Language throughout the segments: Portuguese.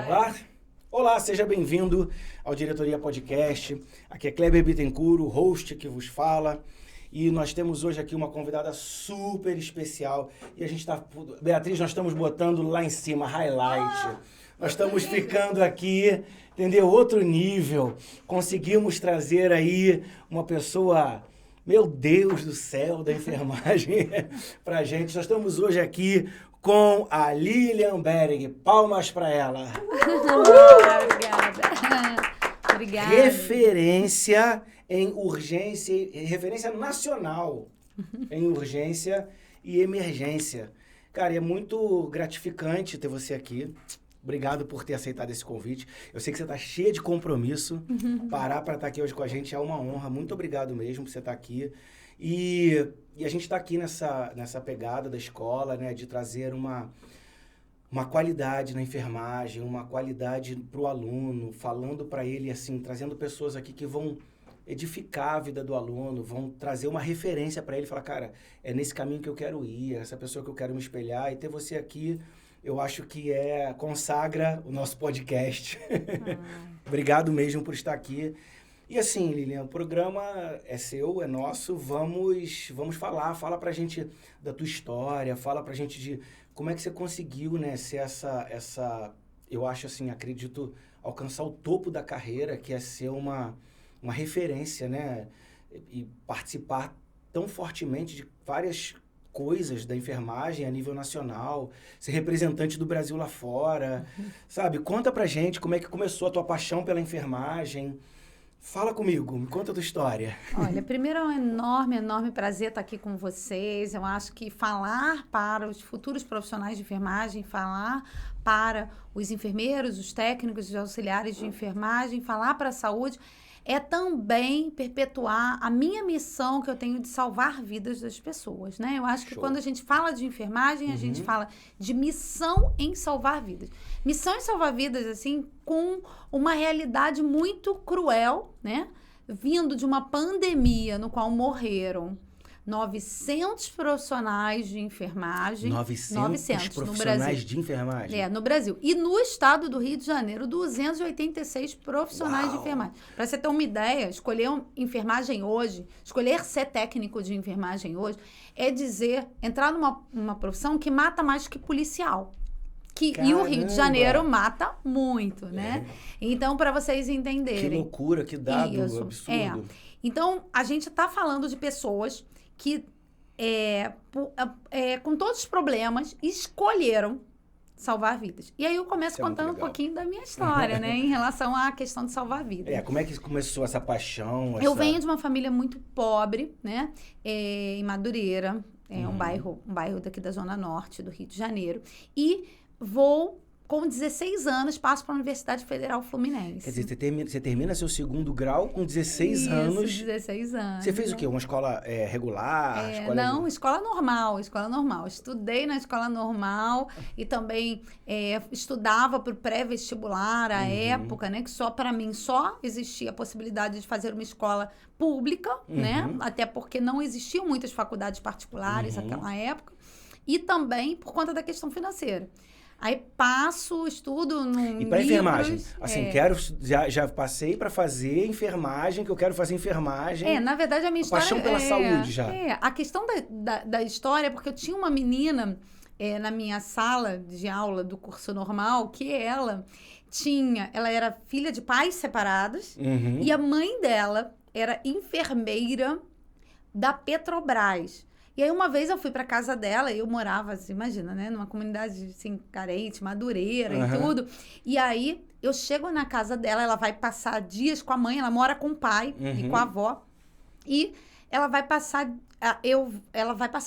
Olá, olá, seja bem-vindo ao Diretoria Podcast. Aqui é Kleber Bittencourt, o host que vos fala. E nós temos hoje aqui uma convidada super especial. E a gente está... Beatriz, nós estamos botando lá em cima, highlight. Nós estamos ficando aqui, entendeu? Outro nível. Conseguimos trazer aí uma pessoa... Meu Deus do céu, da enfermagem pra gente. Nós estamos hoje aqui com a Lilian Bering. Palmas para ela. Obrigada. Obrigada. Referência em urgência, referência nacional em urgência e emergência. Cara, é muito gratificante ter você aqui. Obrigado por ter aceitado esse convite. Eu sei que você está cheia de compromisso. Parar para estar aqui hoje com a gente é uma honra. Muito obrigado mesmo por você estar aqui. E a gente está aqui nessa pegada da escola, né? De trazer uma qualidade na enfermagem, uma qualidade para o aluno, falando para ele, assim, trazendo pessoas aqui que vão edificar a vida do aluno, vão trazer uma referência para ele, falar, cara, é nesse caminho que eu quero ir, é essa pessoa que eu quero me espelhar, e ter você aqui... Eu acho que consagra o nosso podcast. Obrigado mesmo por estar aqui. E assim, Lilian, o programa é seu, é nosso. Vamos falar. Fala pra gente da tua história. Fala pra gente de como é que você conseguiu, né, ser eu acho assim, acredito, alcançar o topo da carreira, que é ser uma referência, né? E participar tão fortemente de várias coisas da enfermagem a nível nacional, ser representante do Brasil lá fora, sabe? Conta pra gente como é que começou a tua paixão pela enfermagem. Fala comigo, me conta a tua história. Olha, primeiro é um enorme prazer estar aqui com vocês. Eu acho que falar para os futuros profissionais de enfermagem, falar para os enfermeiros, os técnicos, os auxiliares de enfermagem, falar para a saúde, é também perpetuar a minha missão que eu tenho de salvar vidas das pessoas, né? Eu acho que quando a gente fala de enfermagem, a gente fala de missão em salvar vidas. Missão em salvar vidas, assim, com uma realidade muito cruel, né? Vindo de uma pandemia no qual morreram 900 profissionais de enfermagem. 900 profissionais de enfermagem? No Brasil. E no estado do Rio de Janeiro, 286 profissionais de enfermagem. Para você ter uma ideia, escolher enfermagem hoje, escolher ser técnico de enfermagem hoje, é entrar numa profissão que mata mais que policial. E o Rio de Janeiro mata muito, né? Então, para vocês entenderem. Que loucura, que dado absurdo. Então, a gente está falando de pessoas que, com todos os problemas, escolheram salvar vidas. E aí eu começo contando um pouquinho da minha história, né? Em relação à questão de salvar vidas. Como é que começou essa paixão? Eu venho de uma família muito pobre, né? Em Madureira, um bairro daqui da Zona Norte do Rio de Janeiro. E com 16 anos, passo para a Universidade Federal Fluminense. Quer dizer, você termina seu segundo grau com 16 anos. 16 anos. Você fez o quê? Uma escola regular? Escola normal. Estudei na escola normal e também estudava para o pré-vestibular à época, né? Que para mim só existia a possibilidade de fazer uma escola pública, né? Até porque não existiam muitas faculdades particulares naquela época. E também por conta da questão financeira. Aí estudo no E para enfermagem? Assim, já passei para fazer enfermagem, que eu quero fazer enfermagem. Na verdade, a minha história... Paixão pela saúde já. A questão da história é porque eu tinha uma menina na minha sala de aula do curso normal, que ela era filha de pais separados, e a mãe dela era enfermeira da Petrobras. E aí, uma vez eu fui pra casa dela, e eu morava, assim, imagina, né? Numa comunidade, assim, carente, Madureira e tudo. E aí, eu chego na casa dela, ela vai passar dias com a mãe, ela mora com o pai e com a avó. E ela vai passar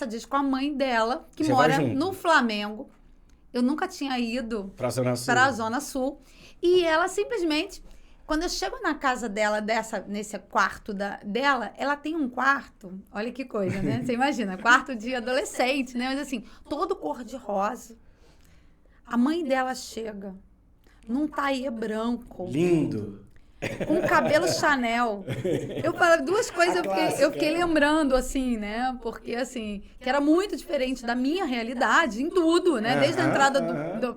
dias com a mãe dela, que mora no Flamengo. Eu nunca tinha ido pra Zona Sul. E ela simplesmente... Quando eu chego na casa dela, nesse quarto dela, ela tem um quarto, olha que coisa, né? Você imagina, quarto de adolescente, né? Mas assim, todo cor-de-rosa. A mãe dela chega num taiê branco. Lindo! com cabelo Chanel. Eu falei duas coisas, eu fiquei lembrando, assim, né? Porque, assim, que era muito diferente da minha realidade em tudo, né? Desde a entrada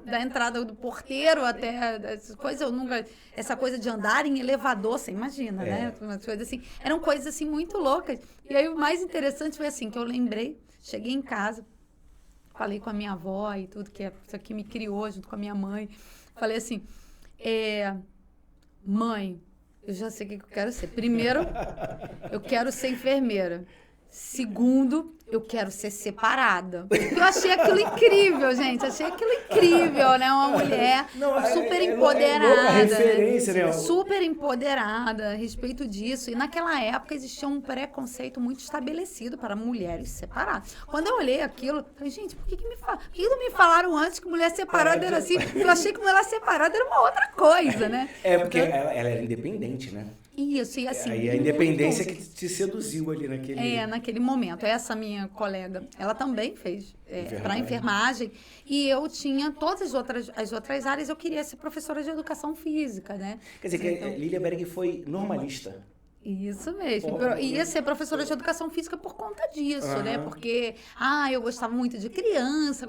da entrada do porteiro até essa coisa, essa coisa de andar em elevador, você imagina, né? Umas coisas assim. Eram coisas, assim, muito loucas. E aí o mais interessante foi assim, que eu lembrei, cheguei em casa, falei com a minha avó e tudo, que isso aqui me criou junto com a minha mãe. Falei assim, mãe, eu já sei o que eu quero ser. Primeiro, eu quero ser enfermeira. Segundo, eu quero ser separada. Eu achei aquilo incrível, gente. Achei aquilo incrível, né? Uma mulher super empoderada. Referência, né? Super empoderada a respeito disso. E naquela época existia um preconceito muito estabelecido para mulheres separadas. Quando eu olhei aquilo, eu falei, gente, por que não me falaram antes que mulher separada era assim? Eu achei que mulher separada era uma outra coisa, né? Porque ela era independente, né? Isso, e assim... Aí a independência que te seduziu ali naquele momento. Essa minha colega, ela também fez para enfermagem. E eu tinha todas as outras áreas, eu queria ser professora de educação física, né? Quer dizer, que a Lília Berg foi normalista. Isso mesmo. Ia ser professora de educação física por conta disso, né? Porque, eu gostava muito de criança.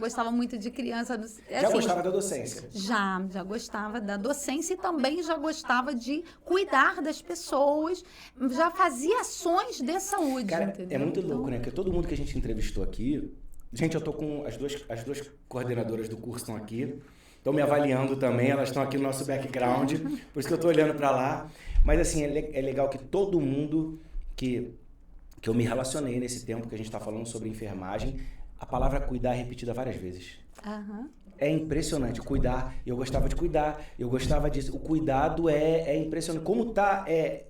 Já gostava da docência? Já gostava da docência e também já gostava de cuidar das pessoas. Já fazia ações de saúde, cara, entendeu? É muito louco, né? Porque todo mundo que a gente entrevistou aqui... Gente, eu tô com as duas coordenadoras do curso estão aqui. Estão me avaliando também, elas estão aqui no nosso background. Por isso que eu tô olhando para lá. Mas, assim, é legal que todo mundo que eu me relacionei nesse tempo que a gente está falando sobre enfermagem, a palavra cuidar é repetida várias vezes. É impressionante, cuidar. Eu gostava de cuidar, eu gostava disso. O cuidado é impressionante. Como tá, é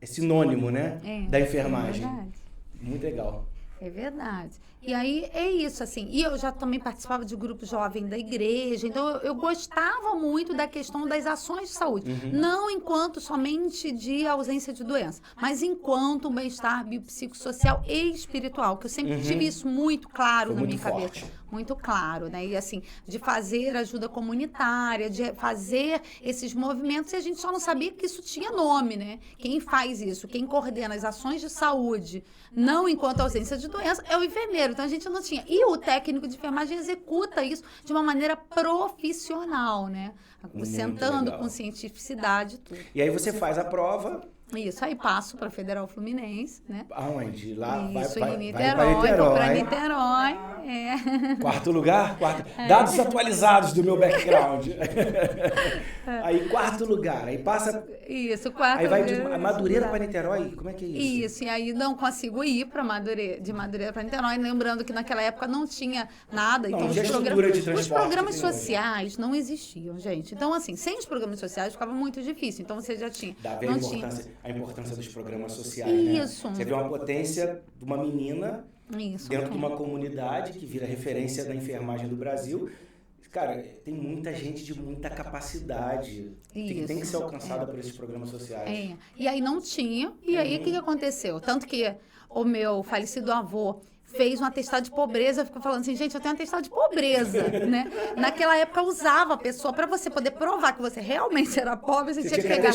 sinônimo, né, da enfermagem. É verdade. Muito legal. É verdade. E aí é isso, assim. E eu já também participava de grupo jovem da igreja, então eu gostava muito da questão das ações de saúde. Não enquanto somente de ausência de doença, mas enquanto um bem-estar biopsicossocial e espiritual, que eu sempre tive isso muito claro na minha cabeça. Muito claro, né? E assim, de fazer ajuda comunitária, de fazer esses movimentos, e a gente só não sabia que isso tinha nome, né? Quem faz isso, quem coordena as ações de saúde, não enquanto ausência de doença, é o enfermeiro. Então a gente não tinha. E o técnico de enfermagem executa isso de uma maneira profissional, né? Sentando com cientificidade e tudo. E aí você faz a prova. Isso, aí passo para Federal Fluminense, né? Aonde? Lá isso, vai em Niterói, vou para Niterói. Quarto lugar? Dados atualizados do meu background. Aí, quarto lugar. Aí passa... Isso, quarto lugar. Aí vai de Madureira para Niterói? Como é que é isso? Isso, e aí não consigo ir de Madureira para Niterói, lembrando que naquela época não tinha nada. Não, então, os programas sociais não existiam, gente. Então, assim, sem os programas sociais ficava muito difícil. Então, você já tinha... A importância dos programas sociais, isso. Né? Você vê uma potência de uma menina dentro de uma comunidade que vira referência da enfermagem do Brasil. Cara, tem muita gente de muita capacidade que tem que ser alcançada por esses programas sociais. E aí não tinha. E aí o que aconteceu? Tanto que o meu falecido avô fez um atestado de pobreza, ficou falando assim, gente, eu tenho um atestado de pobreza, né? Naquela época usava a pessoa, para você poder provar que você realmente era pobre, você tinha que pegar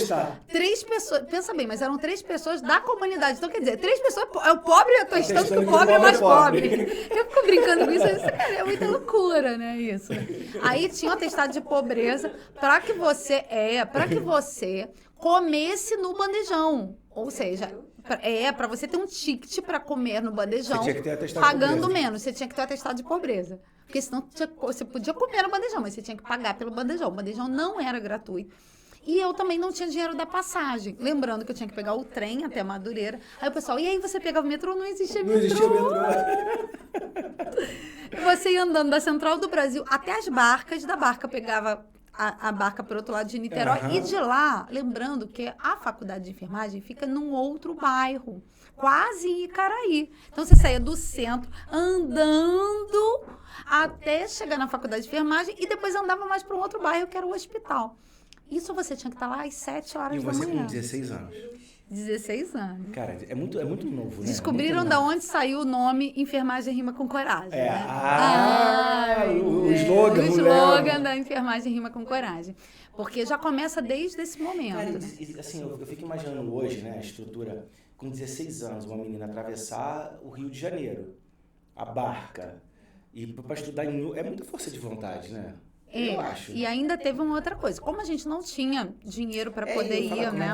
3 pessoas, pensa bem, mas eram 3 pessoas da comunidade, então quer dizer, 3 pessoas, é o pobre atestando que o pobre é mais pobre. Eu fico brincando com isso, cara, é muita loucura, né, isso. Aí tinha um atestado de pobreza para que você comesse no bandejão, ou seja... para você ter um ticket para comer no bandejão, pagando menos. Você tinha que ter um atestado de pobreza. Porque senão você podia comer no bandejão, mas você tinha que pagar pelo bandejão. O bandejão não era gratuito. E eu também não tinha dinheiro da passagem. Lembrando que eu tinha que pegar o trem até Madureira. Aí o pessoal, e aí você pegava o metrô? Não existia metrô. Não existia metrô. Você ia andando da Central do Brasil até as barcas. Da barca pegava... A barca para o outro lado de Niterói. E de lá, lembrando que a faculdade de enfermagem fica num outro bairro, quase em Icaraí. Então, você saía do centro andando até chegar na faculdade de enfermagem e depois andava mais para um outro bairro, que era o hospital. Isso você tinha que estar lá às 7 horas da manhã. E você com 16 anos? 16 anos. Cara, é muito novo, né? Descobriram muito de onde saiu o nome Enfermagem Rima com Coragem. É, Né? o slogan. O slogan da Enfermagem Rima com Coragem. Porque já começa desde esse momento. Cara, né? assim, eu fico imaginando hoje, né, a estrutura, com 16 anos, uma menina atravessar o Rio de Janeiro, a barca, e para estudar é muita força de vontade, né? Eu acho. E ainda teve uma outra coisa. Como a gente não tinha dinheiro para poder ir, né?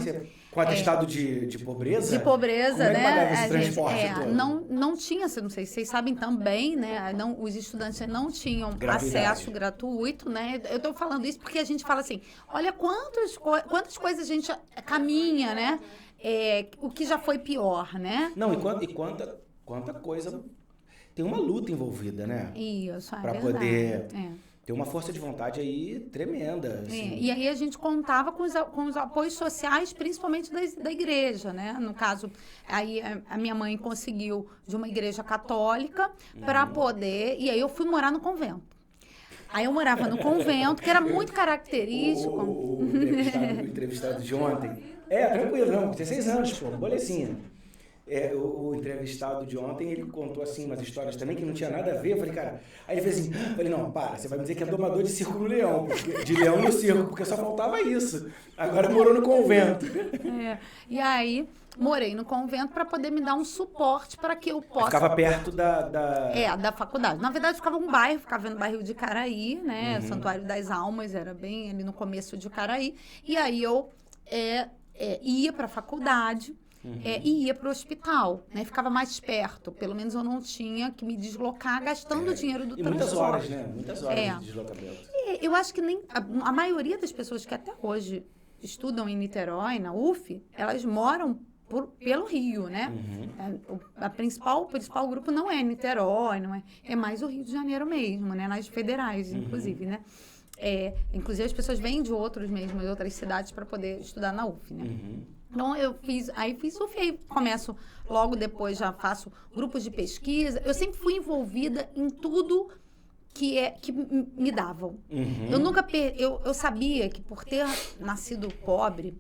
Com atestado de pobreza? De pobreza, como é que né? pagava esse transporte todo? Não tinha, não sei se vocês sabem também, né? Os estudantes não tinham acesso gratuito, né? Eu estou falando isso porque a gente fala assim, olha quantas coisas a gente caminha, né? O que já foi pior, né? Não, e quanta coisa... Tem uma luta envolvida, né? Isso, para poder... Tem uma força de vontade aí tremenda. Assim. E aí a gente contava com os apoios sociais, principalmente da igreja, né? No caso, aí a minha mãe conseguiu de uma igreja católica para poder... E aí eu fui morar no convento. Aí eu morava no convento, que era muito característico. O entrevistado de ontem. Tranquilo, não, 16 anos, pô, bolecinha. O entrevistado de ontem, ele contou assim umas histórias também que não tinha nada a ver. Eu falei, cara, aí ele fez assim, não, você vai me dizer que é domador de circo no leão, de leão no circo, porque só faltava isso. Agora morou no convento. E aí, morei no convento para poder me dar um suporte para que eu possa... Ficava perto da faculdade. Na verdade, ficava no bairro de Caraí, né? Santuário das Almas, era bem ali no começo de Caraí. E aí eu ia para a faculdade... e ia para o hospital, né? Ficava mais perto. Pelo menos eu não tinha que me deslocar gastando o dinheiro do transporte. Muitas horas, né? Muitas horas de deslocamento. Eu acho que nem a maioria das pessoas que até hoje estudam em Niterói, na UF, elas moram pelo Rio, né? O principal grupo não é Niterói, não é mais o Rio de Janeiro mesmo, né? Nas federais, inclusive, né? Inclusive as pessoas vêm de outras cidades para poder estudar na UF, né? Então, eu fiz UF, aí começo, logo depois já faço grupos de pesquisa. Eu sempre fui envolvida em tudo que me davam. Eu nunca, eu sabia que por ter nascido pobre,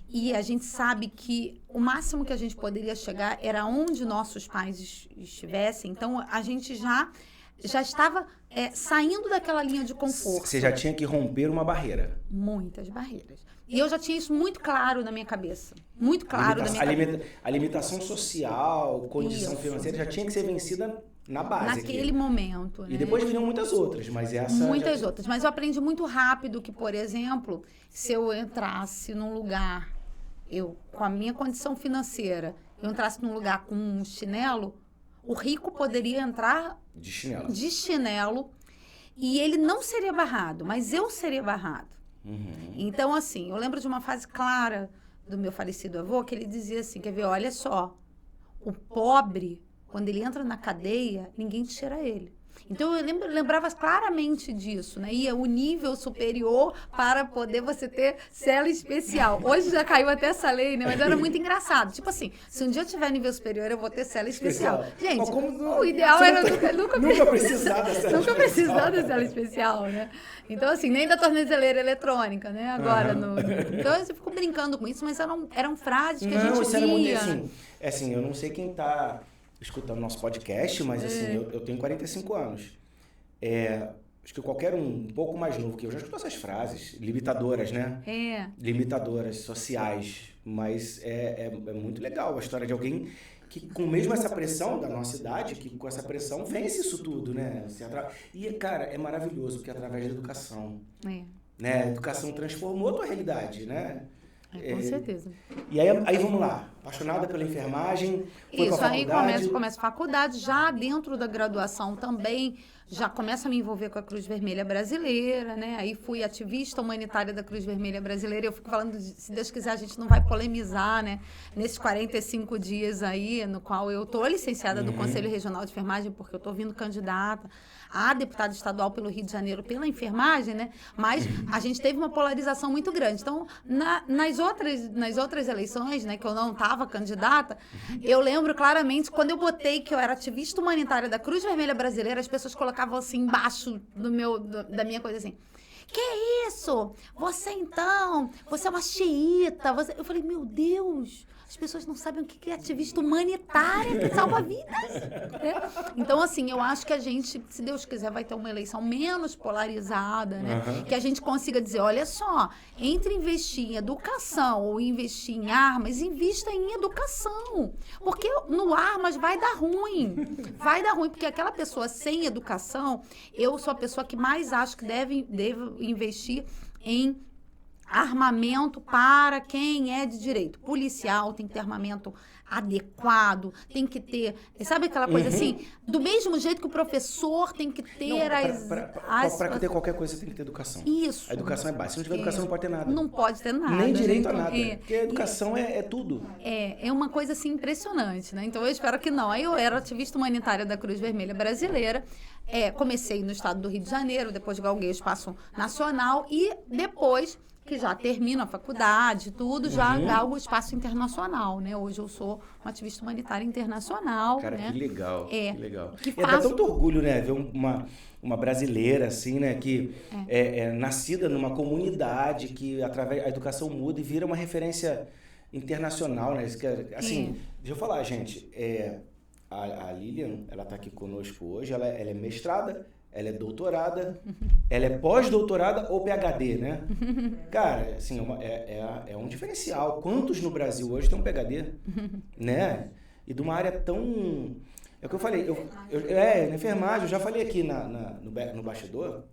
e a gente sabe que o máximo que a gente poderia chegar era onde nossos pais estivessem. Então, a gente já estava saindo daquela linha de conforto. Você já tinha que romper uma barreira. Muitas barreiras. E eu já tinha isso muito claro na minha cabeça. Muito claro na minha cabeça. A limitação social, condição financeira já tinha que ser vencida na base. Naquele momento. E depois viriam muitas outras, mas essa... Muitas outras. Mas eu aprendi muito rápido que, por exemplo, se eu entrasse num lugar, com a minha condição financeira, eu entrasse num lugar com um chinelo, o rico poderia entrar de chinelo e ele não seria barrado, mas eu seria barrado. Então, assim, eu lembro de uma frase clara do meu falecido avô, que ele dizia assim, quer ver, olha só, o pobre, quando ele entra na cadeia, ninguém tira ele. Então, eu lembrava claramente disso, né? Ia o nível superior para poder você ter cela especial. Hoje já caiu até essa lei, né? Mas era muito engraçado. Tipo assim, se um dia eu tiver nível superior, eu vou ter cela especial. Gente, o ideal era nunca precisar da cela nunca precisar da cela especial, né? Então, assim, nem da tornezeleira eletrônica, né? Agora, Então, eu fico brincando com isso, mas eram frases que a gente isso via. Era muito assim, eu não sei quem tá escutando nosso podcast, mas assim, eu tenho 45 anos. Acho que qualquer um pouco mais novo que eu já escutou essas frases, limitadoras, né? Limitadoras sociais, mas é muito legal a história de alguém que com mesmo essa pressão da nossa idade, que com essa pressão vence isso tudo, né? E, cara, é maravilhoso, porque através da educação, né? A educação transformou a tua realidade, né? Com certeza. E aí vamos lá, apaixonada pela enfermagem, foi pra faculdade. Aí começo faculdade, já dentro da graduação também, já começo a me envolver com a Cruz Vermelha Brasileira, né? Aí fui ativista humanitária da Cruz Vermelha Brasileira. Eu fico falando, se Deus quiser, a gente não vai polemizar, né? Nesses 45 dias aí, no qual eu tô licenciada do Conselho Regional de Enfermagem, porque eu tô vindo candidata a deputada estadual pelo Rio de Janeiro pela enfermagem, né? Mas a gente teve uma polarização muito grande. Então, nas outras eleições, né, que eu não estava candidata, eu lembro claramente, quando eu botei que eu era ativista humanitária da Cruz Vermelha Brasileira, as pessoas colocavam assim embaixo da minha coisa assim, que isso? Você é uma xiita. Eu falei, meu Deus, As pessoas não sabem o que é ativista humanitária que salva vidas. Né? Então, assim, eu acho que a gente, se Deus quiser, vai ter uma eleição menos polarizada, né? Que a gente consiga dizer, olha só, entre investir em educação ou investir em armas, invista em educação. Porque no armas vai dar ruim. Vai dar ruim, porque aquela pessoa sem educação, eu sou a pessoa que mais acho que deve investir em armamento para quem é de direito. Policial tem que ter armamento adequado, tem que ter... Sabe aquela coisa assim? Do mesmo jeito que o professor tem que ter Para ter qualquer coisa, tem que ter educação. Isso. A educação é básica. Se não tiver educação, não pode ter nada. Não pode ter nada. Nem direito a nada. Porque a educação é tudo. É uma coisa, assim, impressionante, né? Então, eu espero que não. Aí eu era ativista humanitária da Cruz Vermelha Brasileira. Comecei no estado do Rio de Janeiro, depois galguei o espaço nacional e depois... que já termino a faculdade, tudo, já galgo o espaço internacional, né? Hoje eu sou uma ativista humanitária internacional. Cara, né? Que legal, que legal. Dá tanto orgulho, né? Ver uma brasileira, assim, né? Que é nascida numa comunidade que, através da educação muda e vira uma referência internacional, né? Assim, deixa eu falar, gente, a Lilian, ela tá aqui conosco hoje, ela é mestrada, ela é doutorada, ela é pós-doutorada ou PhD, né? Cara, assim, é um diferencial. Quantos no Brasil hoje tem um PhD, né? E de uma área tão... É o que eu falei, na enfermagem, eu já falei aqui no bastidor,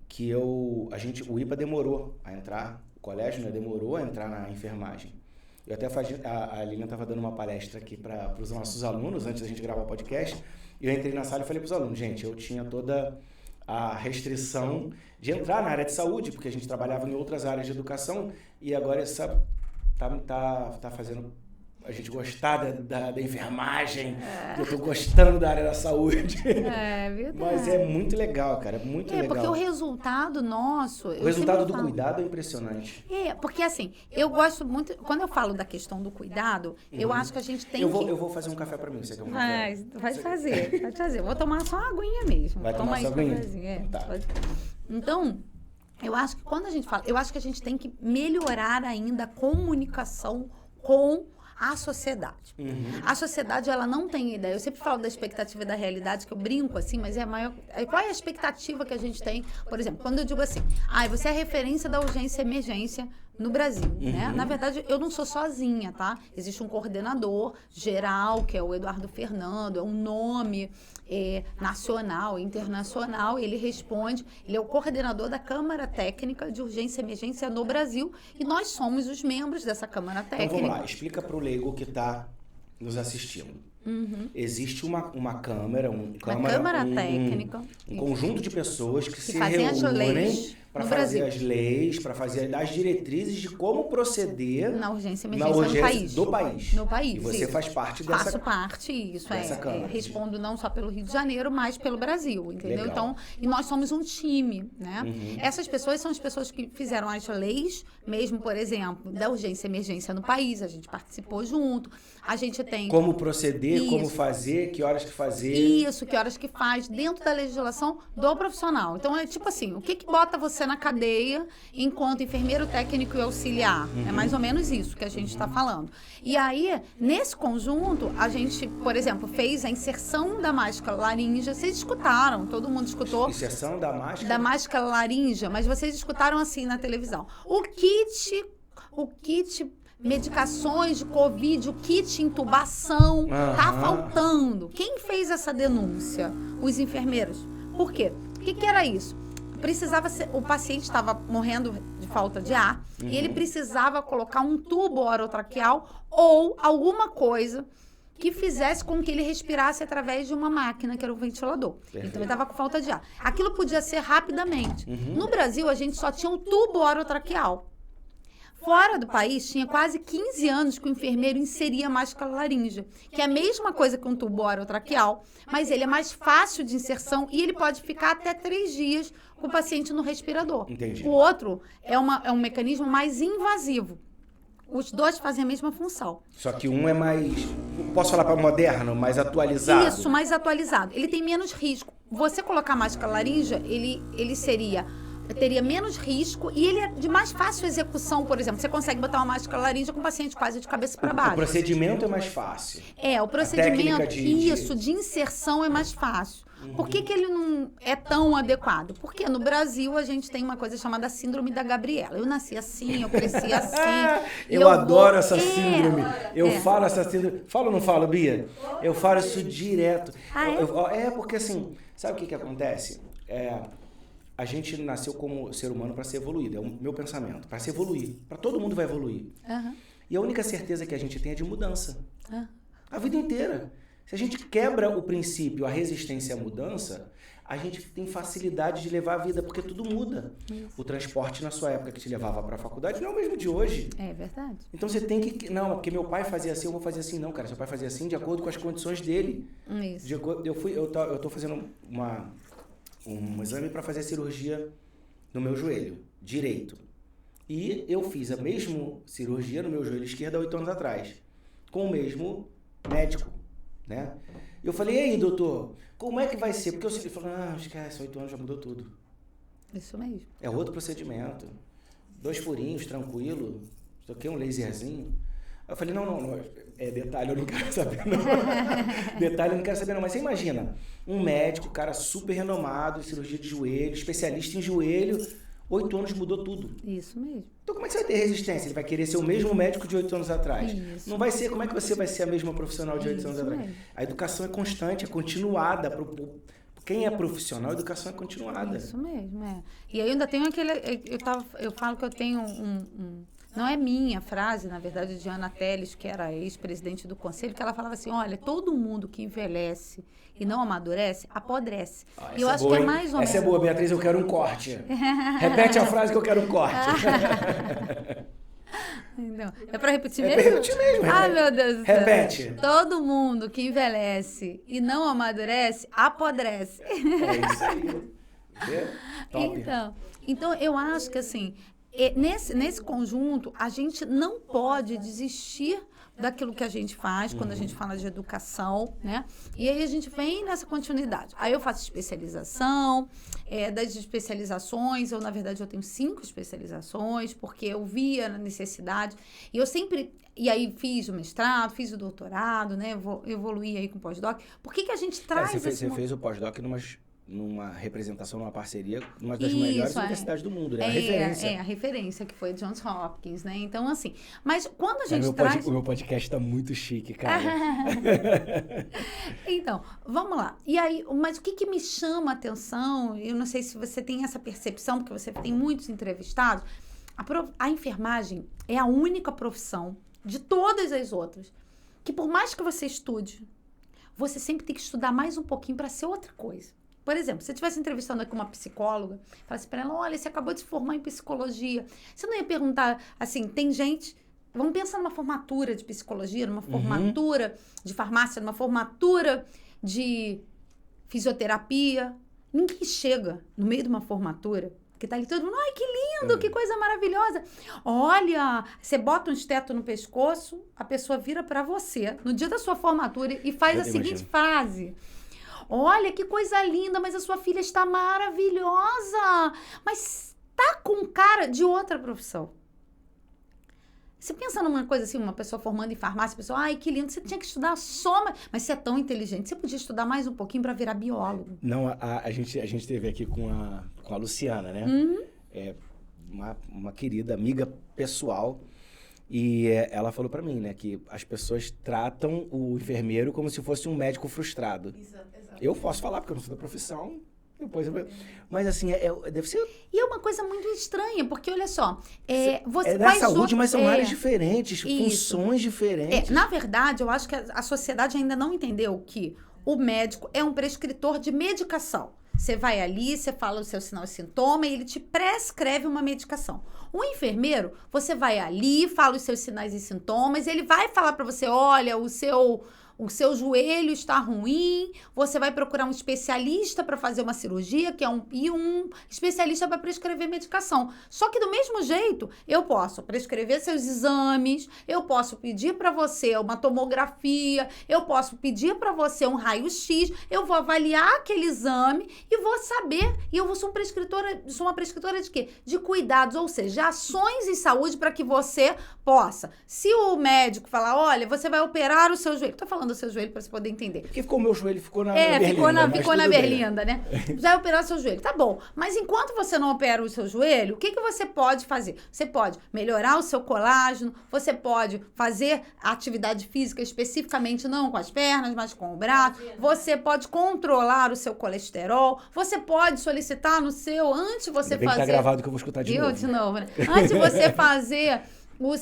que o IPA demorou a entrar, o colégio, né, demorou a entrar na enfermagem. Eu até a Lilian estava dando uma palestra aqui para os nossos alunos, antes da gente gravar o podcast, e eu entrei na sala e falei para os alunos, gente, eu tinha toda a restrição de entrar na área de saúde, porque a gente trabalhava em outras áreas de educação, e agora essa tá fazendo a gente gostar da enfermagem, eu tô gostando da área da saúde. É verdade. Mas é muito legal, cara, é muito legal. Porque o resultado nosso... O resultado do cuidado é impressionante. Porque assim, eu gosto muito... Quando eu falo da questão do cuidado, eu acho que a gente tem eu vou fazer um café pra mim, você quer um café? Vai fazer. Eu vou tomar só uma aguinha mesmo. Vai tomar só aguinha? Tá. Então... Eu acho que quando a gente fala... Eu acho que a gente tem que melhorar ainda a comunicação com a sociedade. A sociedade, ela não tem ideia. Eu sempre falo da expectativa e da realidade, que eu brinco assim, mas é a maior... Qual é a expectativa que a gente tem? Por exemplo, quando eu digo assim, você é a referência da urgência e emergência no Brasil, né? Na verdade, eu não sou sozinha, tá? Existe um coordenador geral, que é o Eduardo Fernando, é um nome nacional, internacional, ele responde, ele é o coordenador da Câmara Técnica de Urgência e Emergência no Brasil, e nós somos os membros dessa Câmara Técnica. Então, vamos lá, explica para o leigo que está nos assistindo. Existe uma câmara, Câmara Técnica, um conjunto de pessoas que se fazem as reúnem leis para fazer as leis, para fazer as diretrizes de como proceder na urgência e emergência do país. No país. E você faz parte dessa... Faço parte, isso Câmara. Respondo não só pelo Rio de Janeiro, mas pelo Brasil, entendeu? Legal. Então, e nós somos um time, né? Essas pessoas são as pessoas que fizeram as leis, mesmo, por exemplo, da urgência e emergência no país, a gente participou junto, a gente tem... Como proceder, como fazer, que horas que fazer. Isso, que horas que faz, dentro da legislação do profissional. Então, é tipo assim, o que bota você na cadeia enquanto enfermeiro, técnico e auxiliar? É mais ou menos isso que a gente está falando. E aí, nesse conjunto, a gente, por exemplo, fez a inserção da máscara laríngea. Vocês escutaram, todo mundo escutou. Inserção da máscara? Da máscara laríngea, mas vocês escutaram assim na televisão. O kit medicações de Covid, o kit intubação, tá faltando. Quem fez essa denúncia? Os enfermeiros. Por quê? O que era isso? O paciente estava morrendo de falta de ar e ele precisava colocar um tubo orotraqueal ou alguma coisa que fizesse com que ele respirasse através de uma máquina, que era o ventilador. Perfeito. Então, ele estava com falta de ar. Aquilo podia ser rapidamente. No Brasil, a gente só tinha um tubo orotraqueal. Fora do país, tinha quase 15 anos que o enfermeiro inseria máscara laríngea, que é a mesma coisa que um tubo orotraqueal, mas ele é mais fácil de inserção e ele pode ficar até 3 dias com o paciente no respirador. Entendi. O outro é um mecanismo mais invasivo. Os dois fazem a mesma função. Só que um é mais, posso falar para moderno, mais atualizado? Isso, mais atualizado. Ele tem menos risco. Você colocar máscara laríngea, ele seria teria menos risco e ele é de mais fácil execução, por exemplo. Você consegue botar uma máscara laríngea com o paciente quase de cabeça para baixo. O procedimento é mais fácil. O procedimento, de inserção é mais fácil. Por que ele não é tão adequado? Porque no Brasil a gente tem uma coisa chamada síndrome da Gabriela. Eu nasci assim, eu cresci assim. Eu adoro essa síndrome. Eu falo essa síndrome. Falo ou não falo, Bia? Eu falo isso direto. Porque assim, sabe o que acontece? A gente nasceu como ser humano para ser evoluído. É o meu pensamento. Para se evoluir. Para todo mundo vai evoluir. E a única certeza que a gente tem é de mudança. A vida inteira. Se a gente quebra o princípio, a resistência à mudança, a gente tem facilidade de levar a vida, porque tudo muda. O transporte na sua época que te levava para a faculdade não é o mesmo de hoje. É verdade. Então você tem que... Não, porque meu pai fazia assim, eu vou fazer assim. Não, cara, seu pai fazia assim de acordo com as condições dele. Isso. Eu tô fazendo um exame para fazer cirurgia no meu joelho direito. E eu fiz a mesma cirurgia no meu joelho esquerdo há 8 anos atrás, com o mesmo médico. Né? Eu falei, e aí, doutor, como é que vai ser? Porque ele falou, esquece, 8 anos já mudou tudo. Isso mesmo. É outro procedimento. 2 furinhos, tranquilo. Toquei um laserzinho. Eu falei, não, detalhe, eu não quero saber não. Detalhe, eu não quero saber não. Mas você imagina, um médico, cara super renomado em cirurgia de joelho, especialista em joelho, 8 anos mudou tudo. Isso mesmo. Então como é que você vai ter resistência? Ele vai querer ser o mesmo médico de 8 anos atrás. Isso. Não vai ser, como é que você vai ser a mesma profissional de 8 anos atrás? Mesmo. A educação é constante, é continuada. Quem é profissional, a educação é continuada. Isso mesmo, E aí eu ainda tenho aquele... Eu falo que eu tenho não é minha frase, na verdade, de Ana Teles, que era ex-presidente do conselho, que ela falava assim, olha, todo mundo que envelhece e não amadurece, apodrece. E eu acho que é mais ou menos... Essa é boa, Beatriz, eu quero um corte. Repete a frase que eu quero um corte. Então, é para repetir mesmo? É para repetir mesmo. Meu Deus do céu. Repete. Todo mundo que envelhece e não amadurece, apodrece. É isso aí. Top. Então, eu acho que assim, nesse conjunto, a gente não pode desistir daquilo que a gente faz quando a gente fala de educação, né? E aí a gente vem nessa continuidade. Aí eu faço especialização, das especializações, na verdade, eu tenho 5 especializações, porque eu via a necessidade, e eu sempre... E aí fiz o mestrado, fiz o doutorado, né? Evoluí aí com o pós-doc. Por que a gente traz... Você fez o pós-doc numa representação, numa parceria, uma das melhores universidades do mundo, né? A referência. A referência, que foi Johns Hopkins, né? Então, assim, mas quando a gente traz... O meu podcast tá muito chique, cara. Então, vamos lá. E aí, mas o que me chama a atenção, eu não sei se você tem essa percepção, porque você tem muitos entrevistados, a enfermagem é a única profissão de todas as outras que, por mais que você estude, você sempre tem que estudar mais um pouquinho para ser outra coisa. Por exemplo, se você estivesse entrevistando aqui uma psicóloga, falasse para ela, olha, você acabou de se formar em psicologia. Você não ia perguntar, assim, tem gente... Vamos pensar numa formatura de psicologia, numa formatura de farmácia, numa formatura de fisioterapia. Ninguém chega no meio de uma formatura, que tá ali todo mundo, ai, que lindo, que coisa maravilhosa. Olha, você bota um esteto no pescoço, a pessoa vira para você, no dia da sua formatura, e faz a seguinte frase... Olha, que coisa linda, mas a sua filha está maravilhosa. Mas tá com cara de outra profissão. Você pensa numa coisa assim, uma pessoa formando em farmácia, a pessoa, ai, que lindo, você tinha que estudar só... Mas você é tão inteligente, você podia estudar mais um pouquinho para virar biólogo. Não, a gente teve aqui com a Luciana, né? É uma querida amiga pessoal. E ela falou pra mim, né, que as pessoas tratam o enfermeiro como se fosse um médico frustrado. Exato. Eu posso falar, porque eu não sou da profissão, mas assim, deve ser... E é uma coisa muito estranha, porque olha só, você da saúde, mas são áreas diferentes, funções diferentes. Na verdade, eu acho que a sociedade ainda não entendeu que o médico é um prescritor de medicação. Você vai ali, você fala o seu sinal e sintoma e ele te prescreve uma medicação. O enfermeiro, você vai ali, fala os seus sinais e sintomas, ele vai falar para você, olha, o seu o seu joelho está ruim, você vai procurar um especialista para fazer uma cirurgia, e um especialista para prescrever medicação. Só que do mesmo jeito, eu posso prescrever seus exames, eu posso pedir para você uma tomografia, eu posso pedir para você um raio-x, eu vou avaliar aquele exame e vou saber, e eu sou uma prescritora de quê? De cuidados, ou seja, de ações em saúde para que você possa. Se o médico falar, olha, você vai operar o seu joelho, tô falando do seu joelho para você poder entender. Porque ficou o meu joelho, ficou na berlinda. Ficou na berlinda, né? Já operar o seu joelho, tá bom. Mas enquanto você não opera o seu joelho, o que você pode fazer? Você pode melhorar o seu colágeno, você pode fazer atividade física especificamente não com as pernas, mas com o braço. Você pode controlar o seu colesterol, você pode solicitar no seu, antes de você fazer... Tá gravado que eu vou escutar de novo. De novo, né? Antes de você fazer o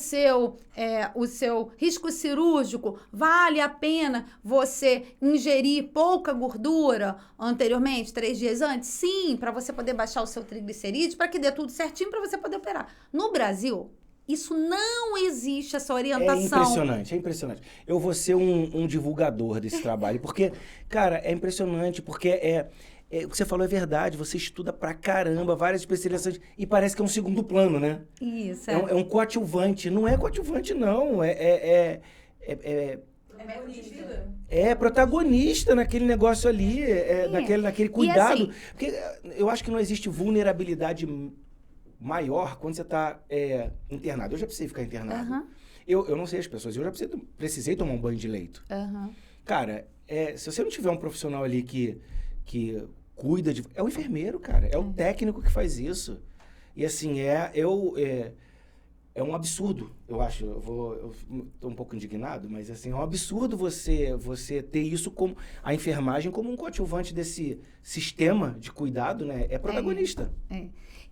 seu risco cirúrgico, vale a pena você ingerir pouca gordura anteriormente, 3 dias antes? Sim, para você poder baixar o seu triglicerídeos, para que dê tudo certinho para você poder operar. No Brasil, isso não existe, essa orientação. É impressionante. Eu vou ser um divulgador desse trabalho, porque, cara, é impressionante, porque o que você falou é verdade, você estuda pra caramba, várias especializações, e parece que é um segundo plano, né? Isso, é um coadjuvante. Não é coadjuvante, não. É protagonista naquele negócio ali, naquele cuidado. Assim, porque eu acho que não existe vulnerabilidade maior quando você está internado. Eu já precisei ficar internado. Uhum. Eu não sei as pessoas, eu já precisei tomar um banho de leito. Uhum. Cara, se você não tiver um profissional ali que cuida de... É o enfermeiro, cara. É o técnico que faz isso. E assim, é um absurdo, eu acho. Eu tô um pouco indignado, mas assim, é um absurdo você ter isso como... A enfermagem como um coadjuvante desse sistema de cuidado, né? É protagonista.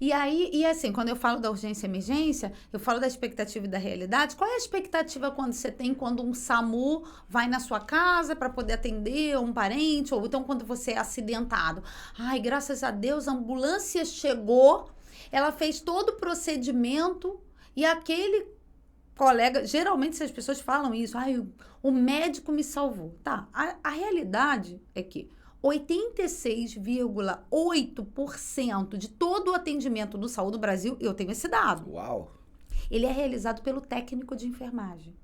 E aí, e assim, quando eu falo da urgência e emergência, eu falo da expectativa e da realidade. Qual é a expectativa quando um SAMU vai na sua casa para poder atender um parente, ou então quando você é acidentado? Ai, graças a Deus, a ambulância chegou, ela fez todo o procedimento e aquele colega... Geralmente as pessoas falam isso, ai, o médico me salvou. Tá, a realidade é que 86,8% de todo o atendimento do Saúde do Brasil, eu tenho esse dado. Uau! Ele é realizado pelo técnico de enfermagem.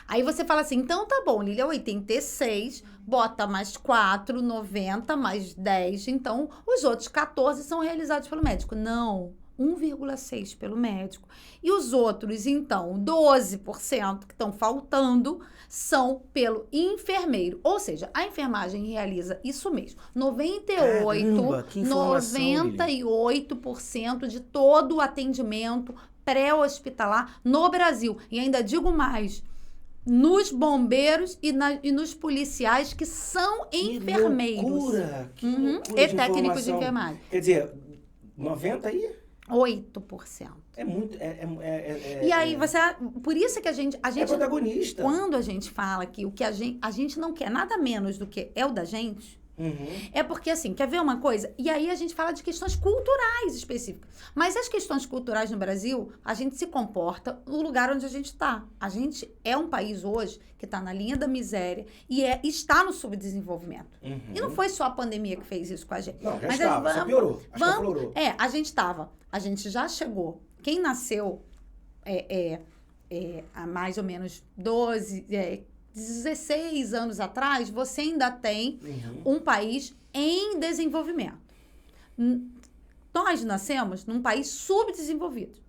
Aí você fala assim, então tá bom, Lília, 86, bota mais 4, 90, mais 10, então os outros 14 são realizados pelo médico. Não, 1,6 pelo médico. E os outros, então, 12% que estão faltando são pelo enfermeiro. Ou seja, a enfermagem realiza isso mesmo. 98% de todo o atendimento pré-hospitalar no Brasil. E ainda digo mais, nos bombeiros e nos policiais que são enfermeiros. Que loucura E técnicos de enfermagem. Quer dizer, 90 aí? 8%. É muito... E aí, por isso que a gente é protagonista. Quando a gente fala que o que a gente não quer nada menos do que é o da gente, é porque, assim, quer ver uma coisa? E aí a gente fala de questões culturais específicas. Mas as questões culturais no Brasil, a gente se comporta no lugar onde a gente está. A gente é um país hoje que está na linha da miséria e está no subdesenvolvimento. E não foi só a pandemia que fez isso com a gente. Não, já estava, só piorou. Acho que aflorou. A gente estava. A gente já chegou. Quem nasceu há mais ou menos 16 anos atrás, você ainda tem um país em desenvolvimento. Nós nascemos num país subdesenvolvido.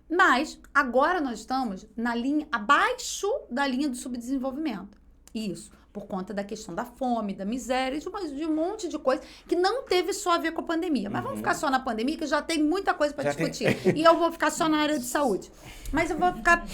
Mas agora nós estamos na linha abaixo da linha do subdesenvolvimento. Isso, por conta da questão da fome, da miséria, de um monte de coisa que não teve só a ver com a pandemia. Mas vamos ficar só na pandemia, que já tem muita coisa para discutir. E eu vou ficar só na área de saúde. Mas eu vou ficar...